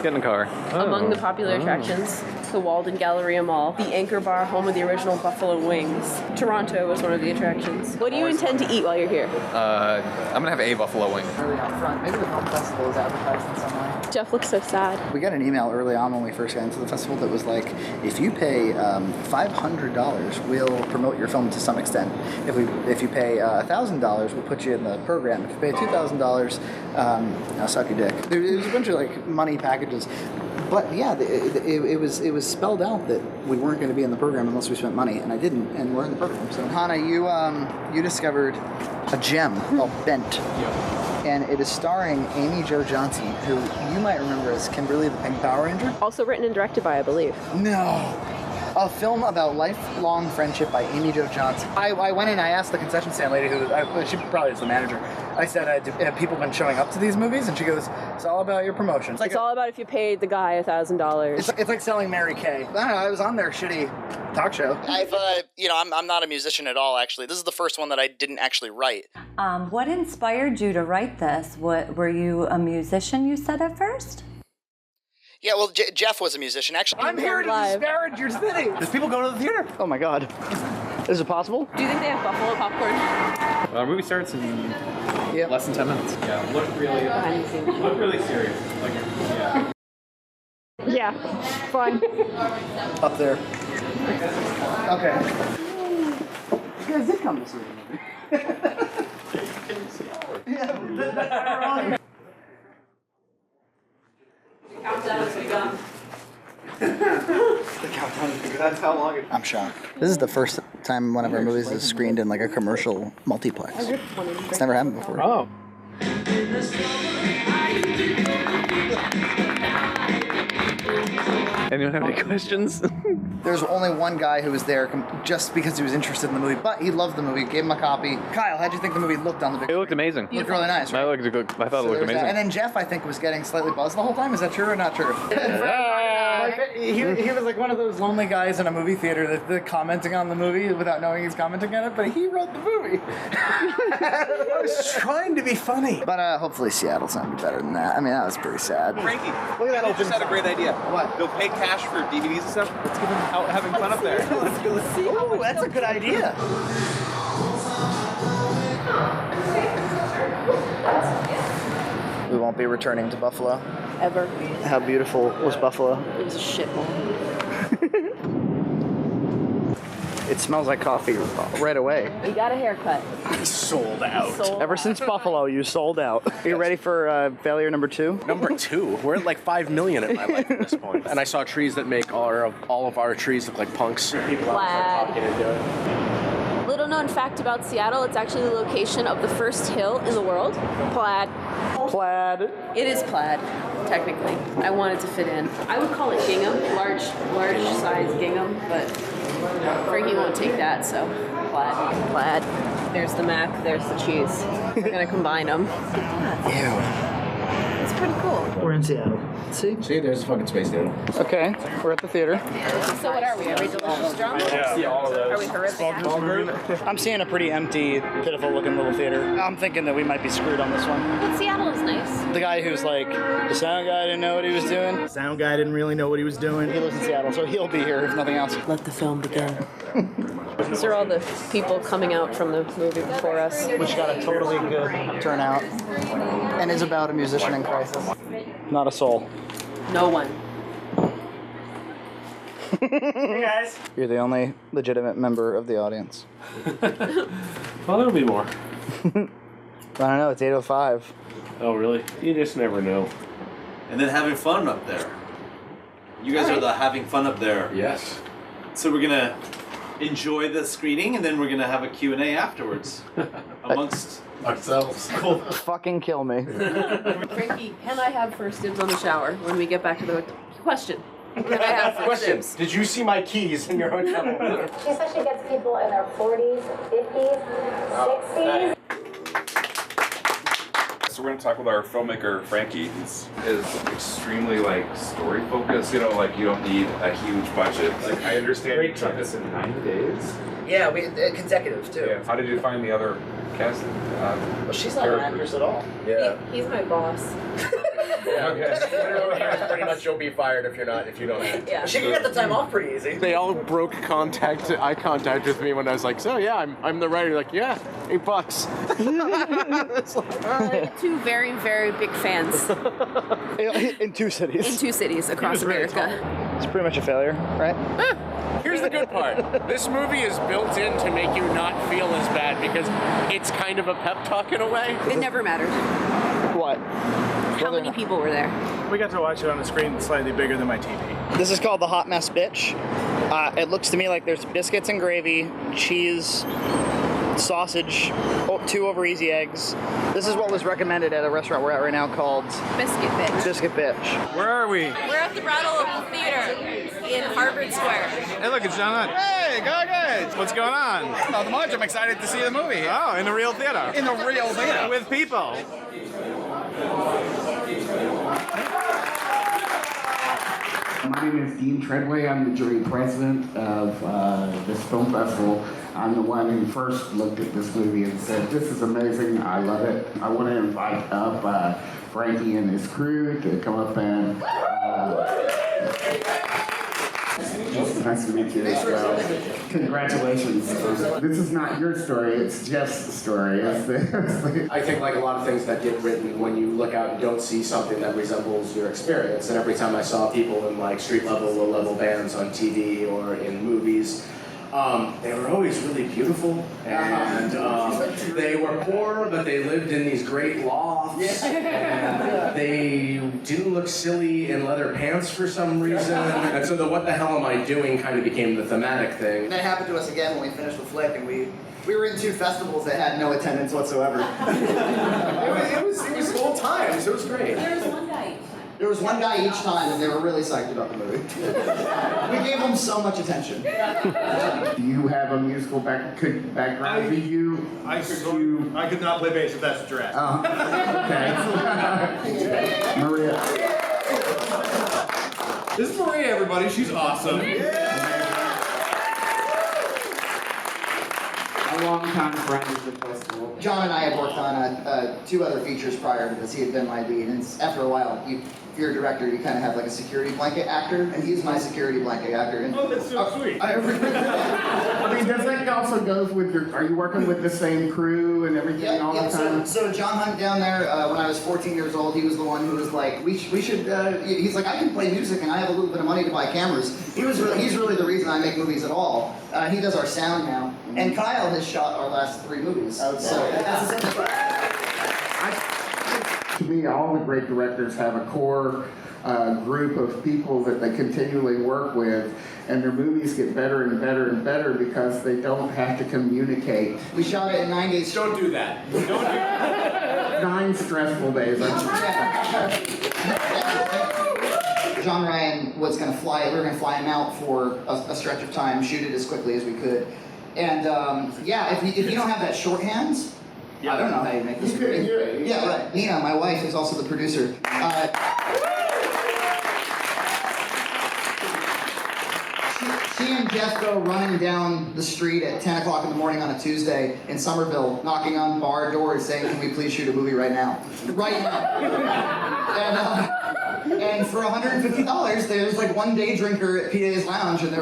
Get in the car. Among the popular attractions, the Walden Galleria Mall, the Anchor Bar, home of the original Buffalo Wings. Toronto was one of the attractions. What do you intend to eat while you're here? I'm gonna have a buffalo wing. Really out front. Maybe the film festival is advertised in some way. Jeff looks so sad. We got an email early on when we first got into the festival that was like, if you pay $500, we'll promote your film to some extent. If you pay $1,000, we'll put you in the program. If you pay $2,000, I'll suck your dick. There was a bunch of like money packages. But yeah, it was spelled out that we weren't going to be in the program unless we spent money, and I didn't, and we're in the program. So Hana, you discovered a gem called Bent, and it is starring Amy Jo Johnson, who you might remember as Kimberly the Pink Power Ranger. Also written and directed by, I believe. No. A film about lifelong friendship by Amy Jo Johnson. I went in, I asked the concession stand lady, she probably is the manager, I said, have people been showing up to these movies? And she goes, it's all about your promotion. It's all about if you paid the guy $1,000. It's like selling Mary Kay. I don't know, I was on their shitty talk show. I'm not a musician at all, actually. This is the first one that I didn't actually write. What inspired you to write this? Were you a musician, you said at first? Yeah, well, Jeff was a musician, actually. I'm here to disparage your city. Does people go to the theater? Oh my God. Is it possible? Do you think they have buffalo popcorn? Our movie starts in Yeah. Less than 10 minutes. Yeah, look really serious. Like, yeah. Yeah, fun. Up there. Okay. You guys did come to see the movie. Countdown has begun. That's how long it. I'm shocked. This is the first time one of our movies is screened in like a commercial multiplex. It's never happened before. Oh. Anyone have any questions? There's only one guy who was there just because he was interested in the movie, but he loved the movie, gave him a copy. Kyle, how'd you think the movie looked on the big It looked amazing. Looked really nice, right? I thought it looked amazing. And then Jeff, I think, was getting slightly buzzed the whole time. Is that true or not true? He was like one of those lonely guys in a movie theater that's commenting on the movie without knowing he's commenting on it, but he wrote the movie. I was trying to be funny. But hopefully Seattle's gonna be better than that. I mean, that was pretty sad. Frankie, look at that. I just had a great idea. What? They'll pay cash for DVDs and stuff. Let's get them out having fun up there. Let's go see. Oh, that's a good idea. We won't be returning to Buffalo. Ever. How beautiful was Buffalo? It was a shithole. It smells like coffee right away. You got a haircut. Sold out. Sold Ever since Buffalo, you sold out. Are you ready for failure number 2? Number 2? We're at like 5 million in my life at this point. And I saw trees that make all of our trees look like punks. Plaid. Little known fact about Seattle, it's actually the location of the first hill in the world. Plaid. Plaid. It is plaid, technically. I wanted to fit in. I would call it gingham, large size gingham, but Frankie won't take that, so plaid. Plaid. There's the mac, there's the cheese. We're gonna combine them. Ew. It's pretty cool. We're in Seattle. See, there's a fucking space needle. Okay, we're at the theater. So what are we? Are we delicious drunk? Yeah, all of those. Are we horrific? I'm seeing a pretty empty, pitiful looking little theater. I'm thinking that we might be screwed on this one. But Seattle is nice. The guy who's like, the sound guy didn't know what he was doing. The sound guy didn't really know what he was doing. He lives in Seattle, so he'll be here if nothing else. Let the film begin. These are all the people coming out from the movie before us. Which got a totally good turnout and is about a musician in crisis. Not a soul. No one. Hey guys. You're the only legitimate member of the audience. Well, there'll be more. I don't know, it's 8:05. Oh, really? You just never know. And then having fun up there. You guys are the having fun up there. Yes. So we're gonna enjoy the screening and then we're gonna have a Q&A afterwards amongst ourselves. Cool. Fucking kill me. Frankie, can I have first dibs on the shower when we get back to the question? Can I have first dibs? Did you see my keys in your hotel room? She says she gets people in their 40s, 50s, 60s. So we're going to talk with our filmmaker, Frankie. He's extremely, story focused. You know, you don't need a huge budget. I understand you took this in 9 days. Yeah, we consecutive too. Yeah. How did you find the other cast? Well, she's not an actress at all. Yeah. He's my boss. Okay. Pretty much you'll be fired if you don't act. Yeah. She can get the time off pretty easy. They all broke eye contact with me when I was like, so yeah, I'm the writer. Like, yeah, $8. It's like, 2 very, very big fans. In 2 cities. In 2 cities across America. It's pretty much a failure, right? Here's the good part. This movie is built in to make you not feel as bad because it's kind of a pep talk in a way. It never mattered. What? How many people were there? We got to watch it on a screen slightly bigger than my TV. This is called The Hot Mess Bitch. It looks to me like there's biscuits and gravy, cheese, sausage, 2 over easy eggs. This is what was recommended at a restaurant we're at right now called Biscuit Bitch. Biscuit Bitch. Where are we? We're at the Brattle Theater in Harvard Square. Hey, look, it's John Hunt. Hey, guys. What's going on? Not much. I'm excited to see the movie. Oh, in the real theater. In the real theater. With people. My name is Dean Treadway. I'm the jury president of this film festival. I'm the one who first looked at this movie and said, this is amazing, I love it. I want to invite up Frankie and his crew to come up and Nice to meet you as well. Congratulations. This is not your story, it's Jeff's story. I think like a lot of things that get written, when you look out and don't see something that resembles your experience, and every time I saw people in like street level, low level bands on TV or in movies, they were always really beautiful, and they were poor, but they lived in these great lofts, and they didn't look silly in leather pants for some reason, and so the what the hell am I doing kind of became the thematic thing. That happened to us again when we finished the flick, and we were in 2 festivals that had no attendance whatsoever. it was old times, it was great. There was one guy each time, and they were really psyched about the movie. We gave them so much attention. Do you have a musical background? Do you? I could not play bass if that's what you're asking. Okay. Maria. This is Maria, everybody. She's awesome. A long-time friend of the festival. John and I had worked on 2 other features prior to this. He had been my lead, and after a while, if you're a director, you kind of have like a security blanket actor, and he's my security blanket actor. And, oh, that's so sweet. I mean, does that also go with your? Are you working with the same crew and everything all the time? So John Hunt down there, when I was 14 years old, he was the one who was like, we should. He's like, I can play music, and I have a little bit of money to buy cameras. He's really the reason I make movies at all. He does our sound now, and Kyle has shot our last 3 movies. So that's to me, all the great directors have a core group of people that they continually work with, and their movies get better and better and better because they don't have to communicate. We shot it in 9 days. Don't do that. Don't do that. 9 stressful days. John Ryan was going to fly. We were going to fly him out for a stretch of time, shoot it as quickly as we could, and if you don't have that shorthand. I don't know how you make this movie. Yeah, right. Nina, my wife, is also the producer. She and Jeff go running down the street at 10 o'clock in the morning on a Tuesday in Somerville, knocking on bar doors saying, can we please shoot a movie right now? Right now. And for $150, there's like one day drinker at PA's Lounge, and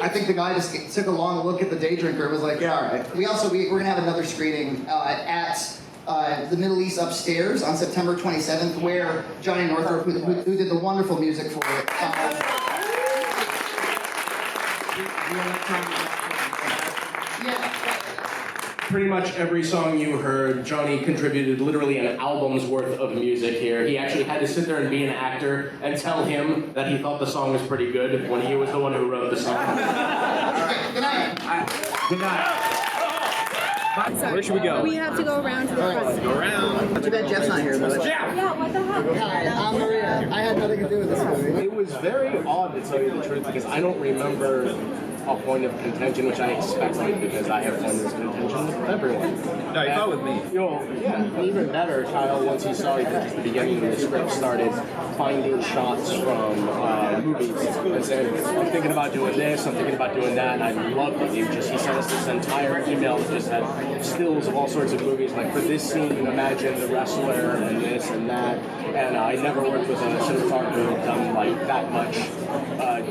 I think the guy just took a long look at the day drinker and was like, yeah, all right. We're gonna have another screening at the Middle East Upstairs on September 27th, where Johnny Northrop, who did the wonderful music for it. Pretty much every song you heard, Johnny contributed literally an album's worth of music here. He actually had to sit there and be an actor and tell him that he thought the song was pretty good when he was the one who wrote the song. Good night. Good night. Where should we go? We have to go around to the front. Go around. Too bad Jeff's not here, though. Jeff! Yeah, what the heck? Hi, I'm Maria. I had nothing to do with this movie. It was very odd, to tell you the truth, because I don't remember a point of contention, which I expected because I have points of contention with everyone. No, you fought with me. Yeah, even better, Kyle, once he saw it at the beginning of the script, started finding shots from movies and saying, I'm thinking about doing this, I'm thinking about doing that, and I loved it. He sent us this entire email that just had stills of all sorts of movies, like for this scene, imagine The Wrestler and this and that, and I never worked with a cinematographer who had done like that much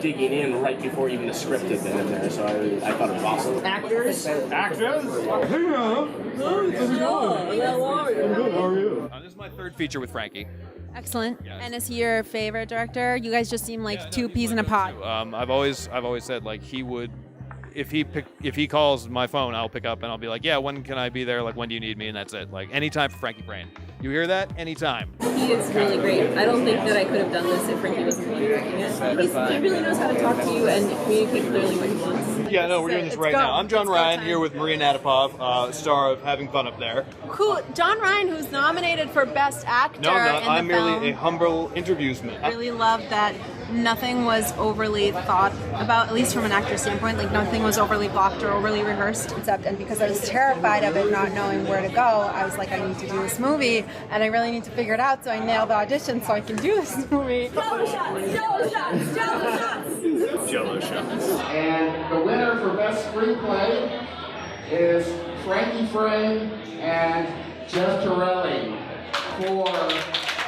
digging in right before even the script had been in there, so I thought it was awesome. Actors? Actors? This is my 3rd feature with Frankie. Excellent. Yes. And is he your favorite director? You guys just seem like 2 peas in a pod. I've always said like he would, if he calls my phone, I'll pick up and I'll be like, yeah, when can I be there? Like, when do you need me? And that's it. Like, anytime for Frankie Frayne. You hear that? Anytime. He is really great. I don't think that I could have done this if Frankie wasn't directing it. He really knows how to talk to you and communicate clearly what he wants. Yeah, no, we're doing this right now. I'm John Ryan here with Maria Natapov, star of Having Fun Up There. John Ryan, who's nominated for Best Actor. No, I'm merely a humble interviewsman. I really loved that nothing was overly thought about, at least from an actor standpoint. Like, nothing was overly blocked or overly rehearsed. And because I was terrified of it, not knowing where to go, I was like, I need to do this movie, and I really need to figure it out, so I nailed the audition so I can do this movie. Jello shots! Jello shots! Jello shots! Jello shots. And the winner for Best Screenplay is Frankie Frayne and Jeff Torelli for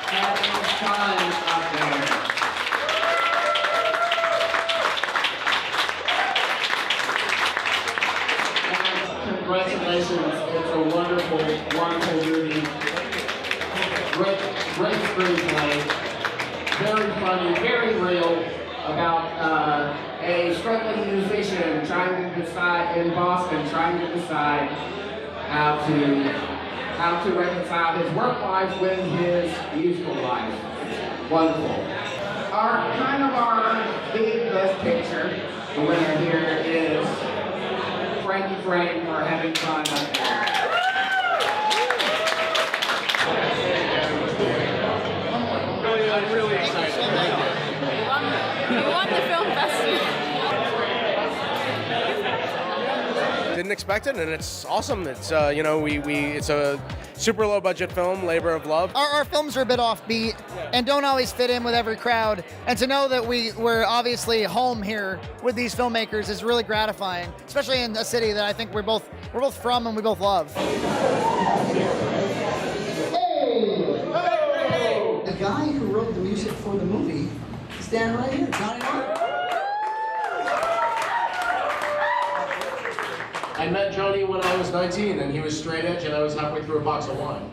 Having Fun Up There. congratulations. It's a wonderful, wonderful movie. Great screenplay. Very funny, very real, about a struggling musician trying to decide in Boston, trying to decide how to reconcile his work life with his musical life. Wonderful. Our big best picture, the winner here is Frankie Frayne for Having Fun Up There. I'm really excited. You won the film festival. Didn't expect it, and it's awesome. It's it's a super low budget film, labor of love. Our films are a bit offbeat and don't always fit in with every crowd. And to know that we're obviously home here with these filmmakers is really gratifying, especially in a city that I think we're both from and we both love. The guy who wrote the music for the movie is standing right here, Johnny Marr. I met Johnny when I was 19, and he was straight edge, and I was halfway through a box of wine.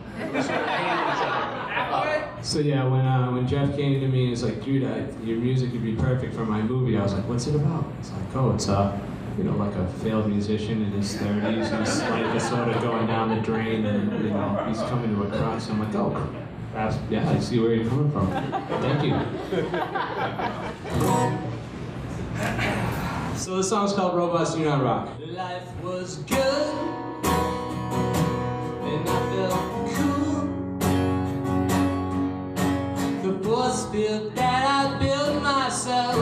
So yeah, when Jeff came to me and was like, dude, your music would be perfect for my movie, I was like, what's it about? It's like, oh, it's like a failed musician in his 30s, whose life is sort of going down the drain, and he's coming to a crunch. So I'm like, oh, yeah, I see where you're coming from. Thank you. So the song's called Robots Do Not Rock. Life was good, and I felt cool. The force field that I built myself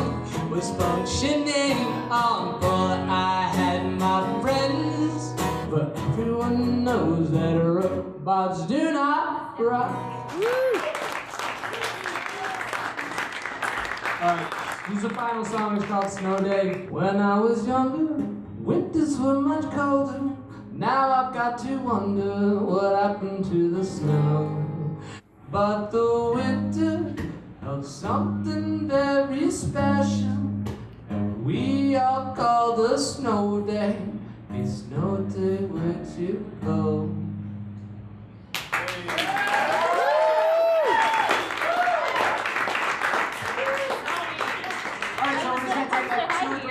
was functioning on full. I had my friends, but everyone knows that robots do not rock. This is the final song, it's called Snow Day. When I was younger, winters were much colder. Now I've got to wonder what happened to the snow. But the winter held something very special, and we all call the snow day. Hey, snow day, where'd you go?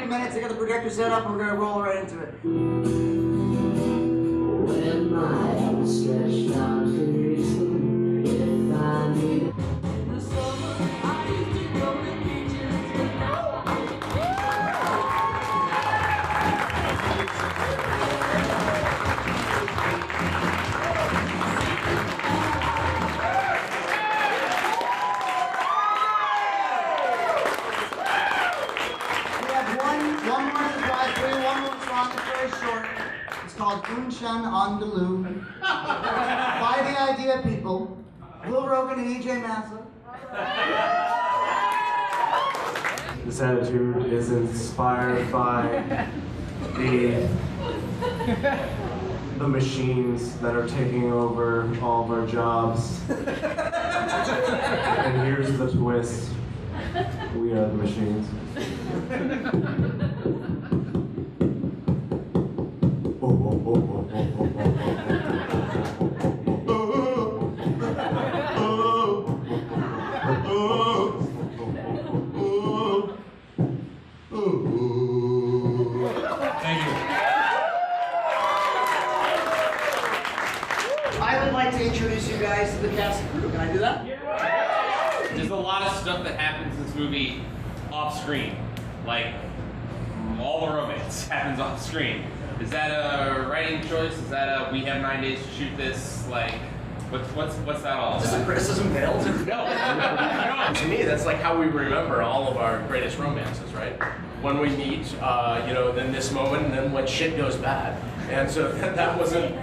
Minutes to get the projector set up and we're going to roll right into it. When my head stretched out if I need the summer, I used to go to beaches, but now it's called Unshan on the Loop. By the Idea People, Will Rogan and EJ Massa. This attitude is inspired by the machines that are taking over all of our jobs. And here's the twist. We are the machines. Thank you. I would like to introduce you guys to the cast and crew. Can I do that? There's a lot of stuff that happens in this movie off screen. Like, all the romance happens off screen. Is that a writing choice? Is that a we have 9 days to shoot this? Like, what's that all about? Is this a criticism veiled? No. To me, that's like how we remember all of our greatest romances, right? When we meet, then this moment, and then when shit goes bad. And so that wasn't...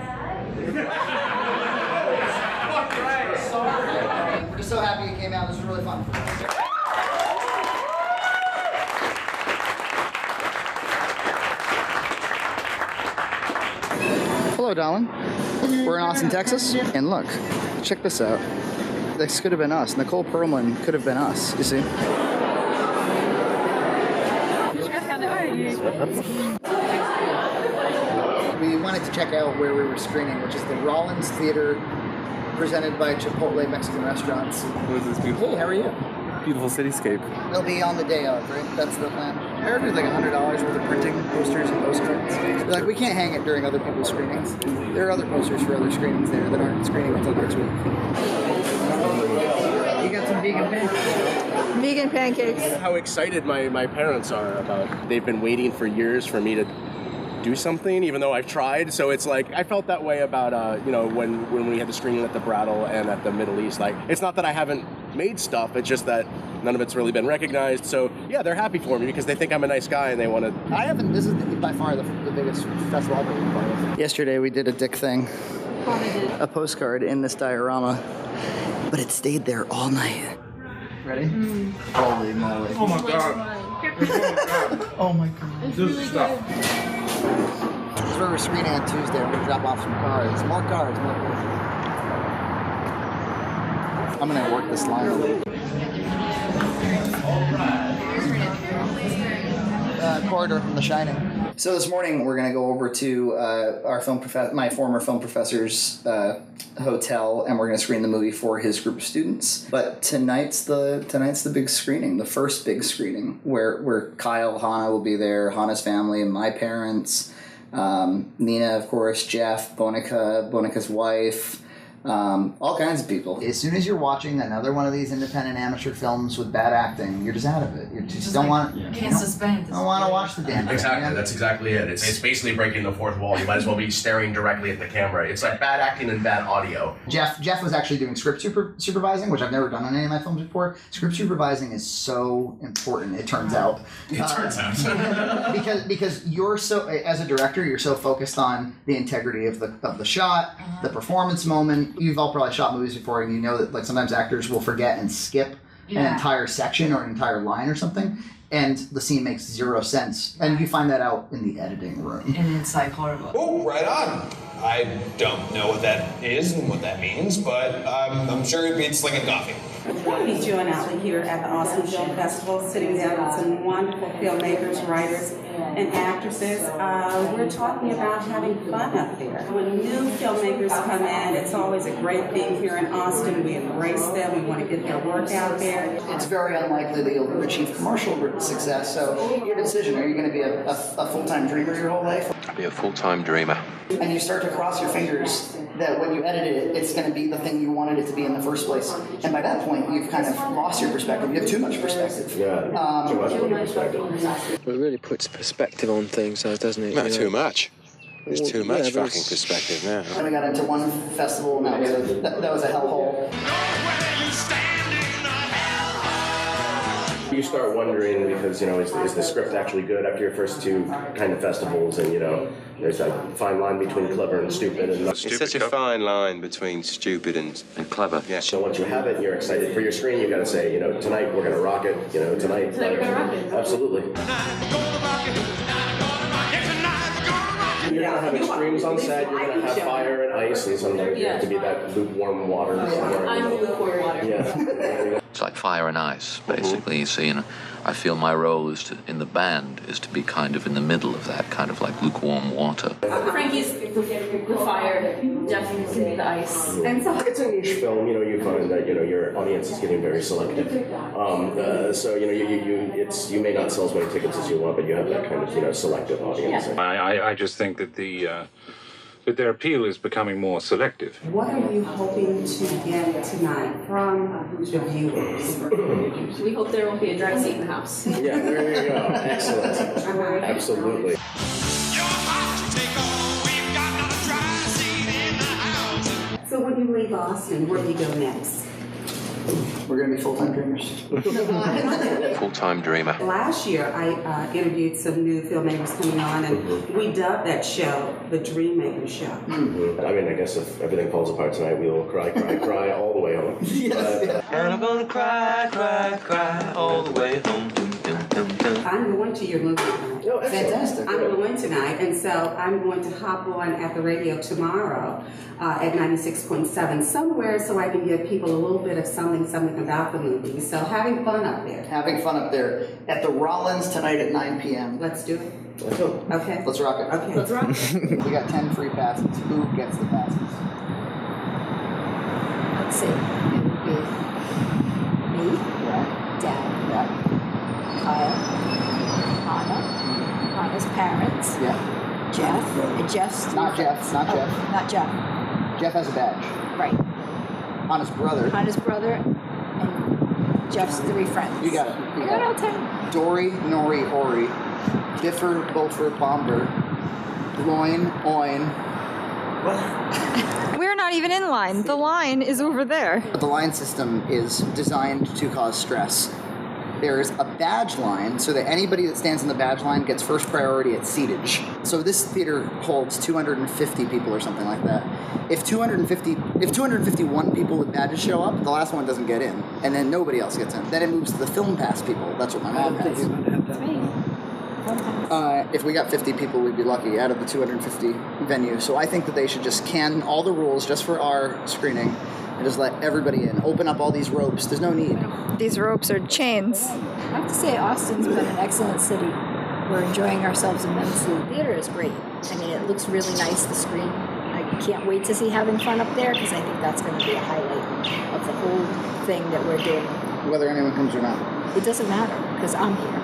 We're just so happy you came out. This was really fun. Hello, darling. We're in Austin, Texas, and look, check this out. This could have been us. Nicole Perlman could have been us, you see? we wanted to check out where we were screening, which is the Rollins Theater, presented by Chipotle Mexican Restaurants. Who is this beautiful? Hey, how are you? Beautiful cityscape. They'll be on the day of, right? That's the plan. I heard it's like $100 worth of printing posters and postcards. They're like, we can't hang it during other people's screenings. There are other posters for other screenings there that aren't screening until next week. You got some vegan pancakes. Vegan pancakes. How excited my parents are about. They've been waiting for years for me to do something, even though I've tried. So it's like I felt that way about when we had the screening at the Brattle and at the Middle East. Like, it's not that I haven't made stuff, it's just that none of it's really been recognized. So yeah, they're happy for me because they think I'm a nice guy and they want to. This is by far the biggest festival I've been part of. Yesterday we did a dick thing, a postcard in this diorama, but it stayed there all night. Ready? Holy moly! Oh my god! Oh my god! This is stuff. This is where we're screening on Tuesday. We're gonna drop off some cards. More cards. I'm gonna work this line a little. Corridor from The Shining. So this morning we're gonna go over to our my former film professor's hotel, and we're gonna screen the movie for his group of students. But tonight's the big screening, the first big screening, where Kyle, Hannah will be there, Hannah's family, and my parents, Nina, of course, Jeff, Bonica's wife. All kinds of people. As soon as you're watching another one of these independent amateur films with bad acting, you're just out of it. You just don't want to. Can't suspend. Don't want to watch the damn thing. Exactly, that's exactly it. It's basically breaking the fourth wall. You might as well be staring directly at the camera. It's like bad acting and bad audio. Jeff was actually doing script supervising, which I've never done on any of my films before. Script supervising is so important, it turns out. It turns out. because you're so, as a director, you're so focused on the integrity of the shot, the performance moment. You've all probably shot movies before, and you know that like sometimes actors will forget and skip an entire section or an entire line or something, and the scene makes zero sense. And you find that out in the editing room. And it's like horrible. Oh, right on. I don't know what that is and what that means, but I'm sure it beats slinging coffee. We're going to be chilling out here at the Austin Film Festival, sitting down with some wonderful filmmakers, writers, and actresses. We're talking about having fun up there. When new filmmakers come in, it's always a great thing here in Austin. We embrace them. We want to get their work out there. It's very unlikely that you'll achieve commercial success. So your decision, are you going to be a full-time dreamer your whole life? I'll be a full-time dreamer. And you start to cross your fingers that when you edit it, it's going to be the thing you wanted it to be in the first place. And by that point, you've kind of lost your perspective. You have too much perspective. Yeah, too much perspective. It really puts perspective on things, though, doesn't it? Not too much. There's too much yeah, fucking perspective now. And we got into one festival, and that was a hellhole. You start wondering because, is the script actually good after your first two kind of festivals? And, there's a fine line between clever and stupid. And It's such a fine line between stupid and clever. Yeah. So once you have it and you're excited for your screen, you got to say, tonight we're going to rock it. Tonight we're going to rock it. Absolutely. You're going to have extremes on set. You're going to have fire and ice, and sometimes you have to be that lukewarm water somewhere. I'm lukewarm water. Yeah. It's like fire and ice, basically. You see, I feel my role in the band is to be kind of in the middle of that, kind of like lukewarm water. Frankie's the fire, definitely the ice. And so it's a niche film. You find that your audience is getting very selective. So you may not sell as many tickets as you want, but you have that kind of selective audience. Yeah. I just think that that their appeal is becoming more selective. What are you hoping to get tonight from the viewers? We hope there won't be a dry seat in the house. Yeah, there you go. Excellent. Absolutely. So when you leave Austin, where do you go next? We're going to be full-time dreamers. Full-time dreamer. Last year, I interviewed some new filmmakers coming on, and we dubbed that show the Dreammaker Show. Mm-hmm. I mean, I guess if everything falls apart tonight, we will cry all the way home. Yes. And I'm going to cry all the way home. I'm going to your movie tonight. Oh, fantastic. I'm going tonight, and so I'm going to hop on at the radio tomorrow at 96.7 somewhere so I can give people a little bit of something about the movie. So having fun up there. Having fun up there at the Rollins tonight at 9 p.m. Let's do it. Let's go. Okay. Let's rock it. Okay. Let's rock it. We got 10 free passes. Who gets the passes? Let's see. It would be me, Dad, Kyle, Hannah's parents, Jeff, and Jeff's Not Jeff. Not Jeff. Not Jeff. Jeff has a badge. Right. Hannah's brother. Hannah's brother and Jeff's 3 friends. You got it. I got all 10. Dory, Nori, Ori, Differ, Beaufort, Bomber, Loin, Oin. We're not even in line. The line is over there. The line system is designed to cause stress. There's a badge line so that anybody that stands in the badge line gets first priority at seatage. So this theater holds 250 people or something like that. If 251 people with badges show up, the last one doesn't get in, and then nobody else gets in. Then it moves to the film pass people. That's what my mom has. That's me. If we got 50 people, we'd be lucky out of the 250 venue. So I think that they should just can all the rules just for our screening and just let everybody in. Open up all these ropes. There's no need. These ropes are chains. I have to say, Austin's been an excellent city. We're enjoying ourselves immensely. The theater is great. I mean, it looks really nice, the screen. I can't wait to see Having Fun up there because I think that's going to be a highlight of the whole thing that we're doing. Whether anyone comes or not. It doesn't matter because I'm here.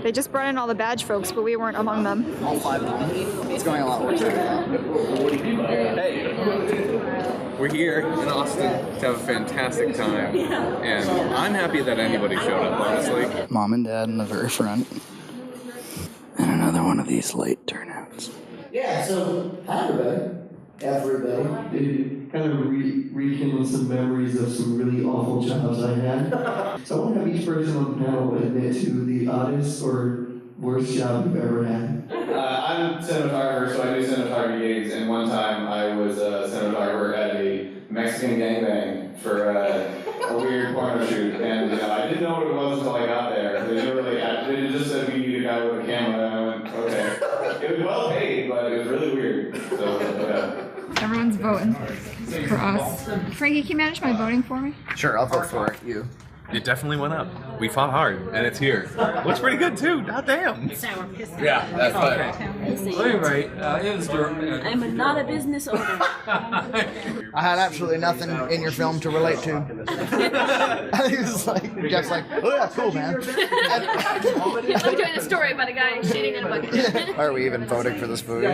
They just brought in all the badge folks, but we weren't among them. All 5 of them. It's going a lot worse. Hey, we're here in Austin to have a fantastic time, and I'm happy that anybody showed up, honestly. Mom and Dad in the very front. And another one of these late turnouts. Yeah, so hi everybody. It kind of rekindled some memories of some really awful jobs I had. So I want to have each person on the panel admit to the oddest or worst job you've ever had. I'm a cinematographer, so I do cinematography gigs, and one time I was a cinematographer at a Mexican gangbang for a weird porno shoot, and I didn't know what it was until I got there. They just said we need a guy with a camera, and I went, okay. It was well paid, but it was really weird. So, Everyone's voting for us. Frankie, can you manage my voting for me? Sure, I'll vote for you. It definitely went up. We fought hard, and it's here. Looks pretty good too. God damn. Yeah, that's fine. Anyway, I'm not a business owner. I had absolutely nothing in your film to relate to. He was like, Jeff's like, oh yeah, cool, man. We're doing a story about a guy shitting in a bucket. Why are we even voting for this movie?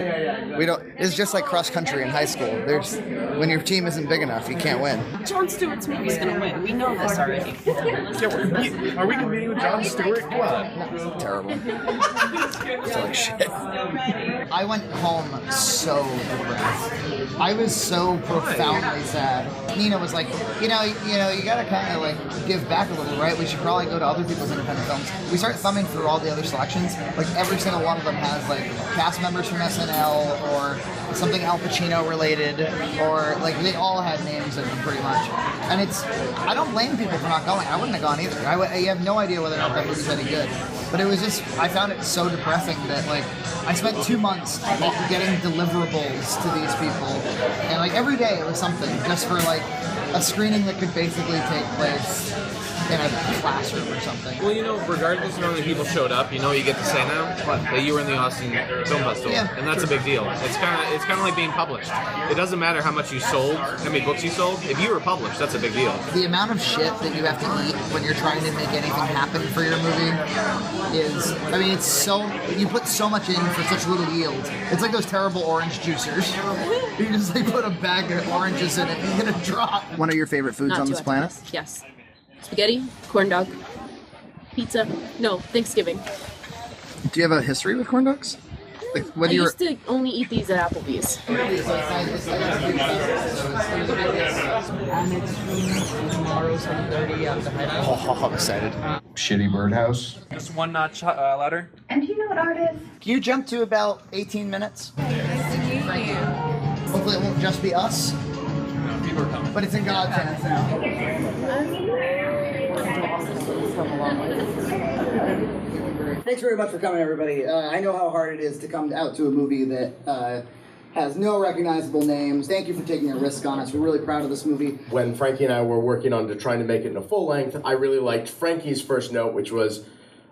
We don't. It's just like cross country in high school. There's when your team isn't big enough, you can't win. Jon Stewart's movie's gonna win. We know this already. Are we competing with Jon Stewart? Come on. Terrible. It's like shit. I went home so depressed. I was so profoundly sad. Nina was like, you gotta kind of like give back a little, right? We should probably go to other people's independent films. We start thumbing through all the other selections. Like every single one of them has like cast members from SNL or something Al Pacino related, or like they all had names in them pretty much. And I don't blame people for not going. I wouldn't have gone either. I have no idea whether or not that movie's any good. But it was just, I found it so depressing that like, I spent 2 months getting deliverables to these people. And like every day it was something just for like a screening that could basically take place in a classroom or something. Well, regardless of how many people showed up, you get to say now that you were in the Austin Film Festival, and that's a big deal. It's kind of like being published. It doesn't matter how much you sold, how many books you sold. If you were published, that's a big deal. The amount of shit that you have to eat when you're trying to make anything happen for your movie is, it's so, you put so much in for such little yield. It's like those terrible orange juicers. You just like put a bag of oranges in it and you get a drop. One of your favorite foods on this planet? Yes. Spaghetti, corn dog, pizza. No, Thanksgiving. Do you have a history with corn dogs? Like, I used to only eat these at Applebee's. Oh, I'm excited. Shitty birdhouse. Just one notch louder. And do you know what art is? Can you jump to about 18 minutes? Hopefully it won't just be us. People are coming. But it's in God's hands now. Thanks very much for coming, everybody. I know how hard it is to come out to a movie that has no recognizable names. Thank you for taking a risk on us. We're really proud of this movie. When Frankie and I were working on trying to make it in a full length, I really liked Frankie's first note, which was,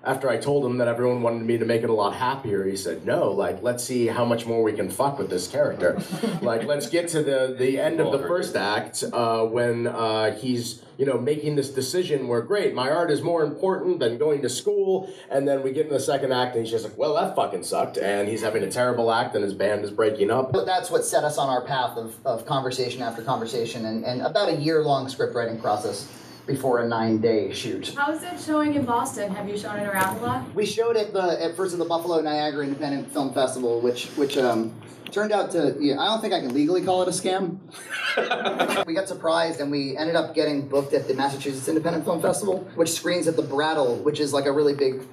after I told him that everyone wanted me to make it a lot happier, he said, no, like, let's see how much more we can fuck with this character. Like, let's get to the end of the first act when he's, you know, making this decision where, great, my art is more important than going to school. And then we get in the second act and he's just like, well, that fucking sucked. And he's having a terrible act and his band is breaking up. But that's what set us on our path of conversation after conversation and about a year-long script writing process before a 9-day shoot. How's it showing in Boston? Have you shown it around a lot? We showed it at first at the Buffalo Niagara Independent Film Festival, which turned out to, I don't think I can legally call it a scam. We got surprised and we ended up getting booked at the Massachusetts Independent Film Festival, which screens at the Brattle, which is like a really big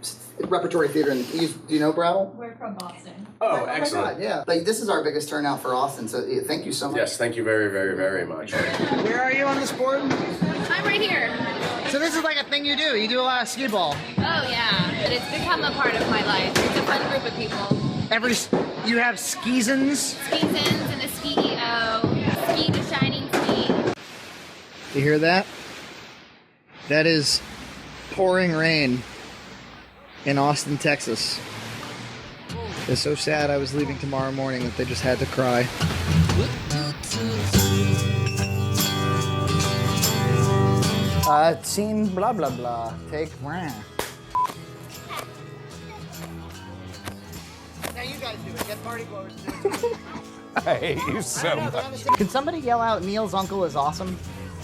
repertory theater. Do you know Brattle? We're from Boston. Oh, my excellent. God, yeah. Like, this is our biggest turnout for Austin, so thank you so much. Yes, thank you very, very, very much. Where are you on this board? I'm right here. So this is like a thing you do. You do a lot of skee ball. Oh yeah, but it's become a part of my life. It's a fun group of people. You have skeezins? Skeezins and a ski-o. Ski to shining ski. You hear that? That is pouring rain in Austin, Texas. It's so sad I was leaving tomorrow morning that they just had to cry. Scene blah blah blah. Take rah. Now you guys do it. Get party blowers to do it. I hate you so much. Can somebody yell out Neil's uncle is awesome?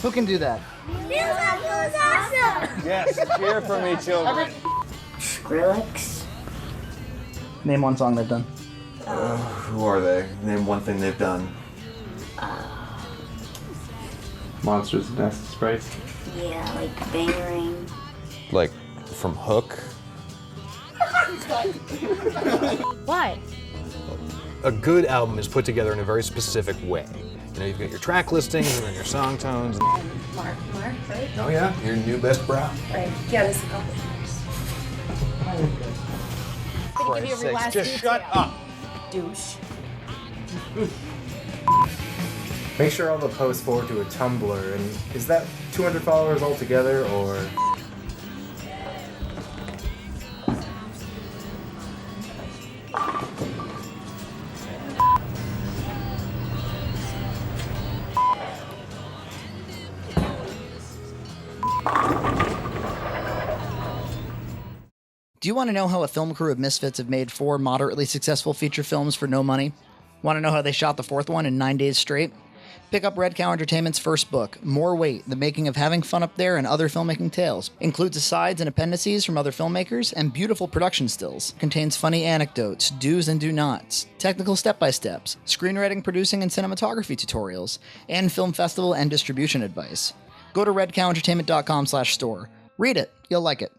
Who can do that? Neil's uncle is awesome! Yes, cheer for me, children. Skrillex. Name one song they've done. Who are they? Name one thing they've done. Monsters and Nest Sprites. Yeah, like Bangarang. Like from Hook. What? A good album is put together in a very specific way. You know, you've got your track listings and then your song tones. Mark, right? Oh yeah, your new best bra. Right. Yeah, this is a couple For give you a Christ's sakes, last just detail. shut up. Douche. Make sure all the posts forward to a Tumblr, and is that 200 followers altogether, or? Do you want to know how a film crew of misfits have made 4 moderately successful feature films for no money? Want to know how they shot the 4th one in 9 days straight? Pick up Red Cow Entertainment's first book, More Weight, The Making of Having Fun Up There and Other Filmmaking Tales. Includes asides and appendices from other filmmakers and beautiful production stills. Contains funny anecdotes, do's and do nots, technical step-by-steps, screenwriting, producing, and cinematography tutorials, and film festival and distribution advice. Go to redcowentertainment.com/store. Read it. You'll like it.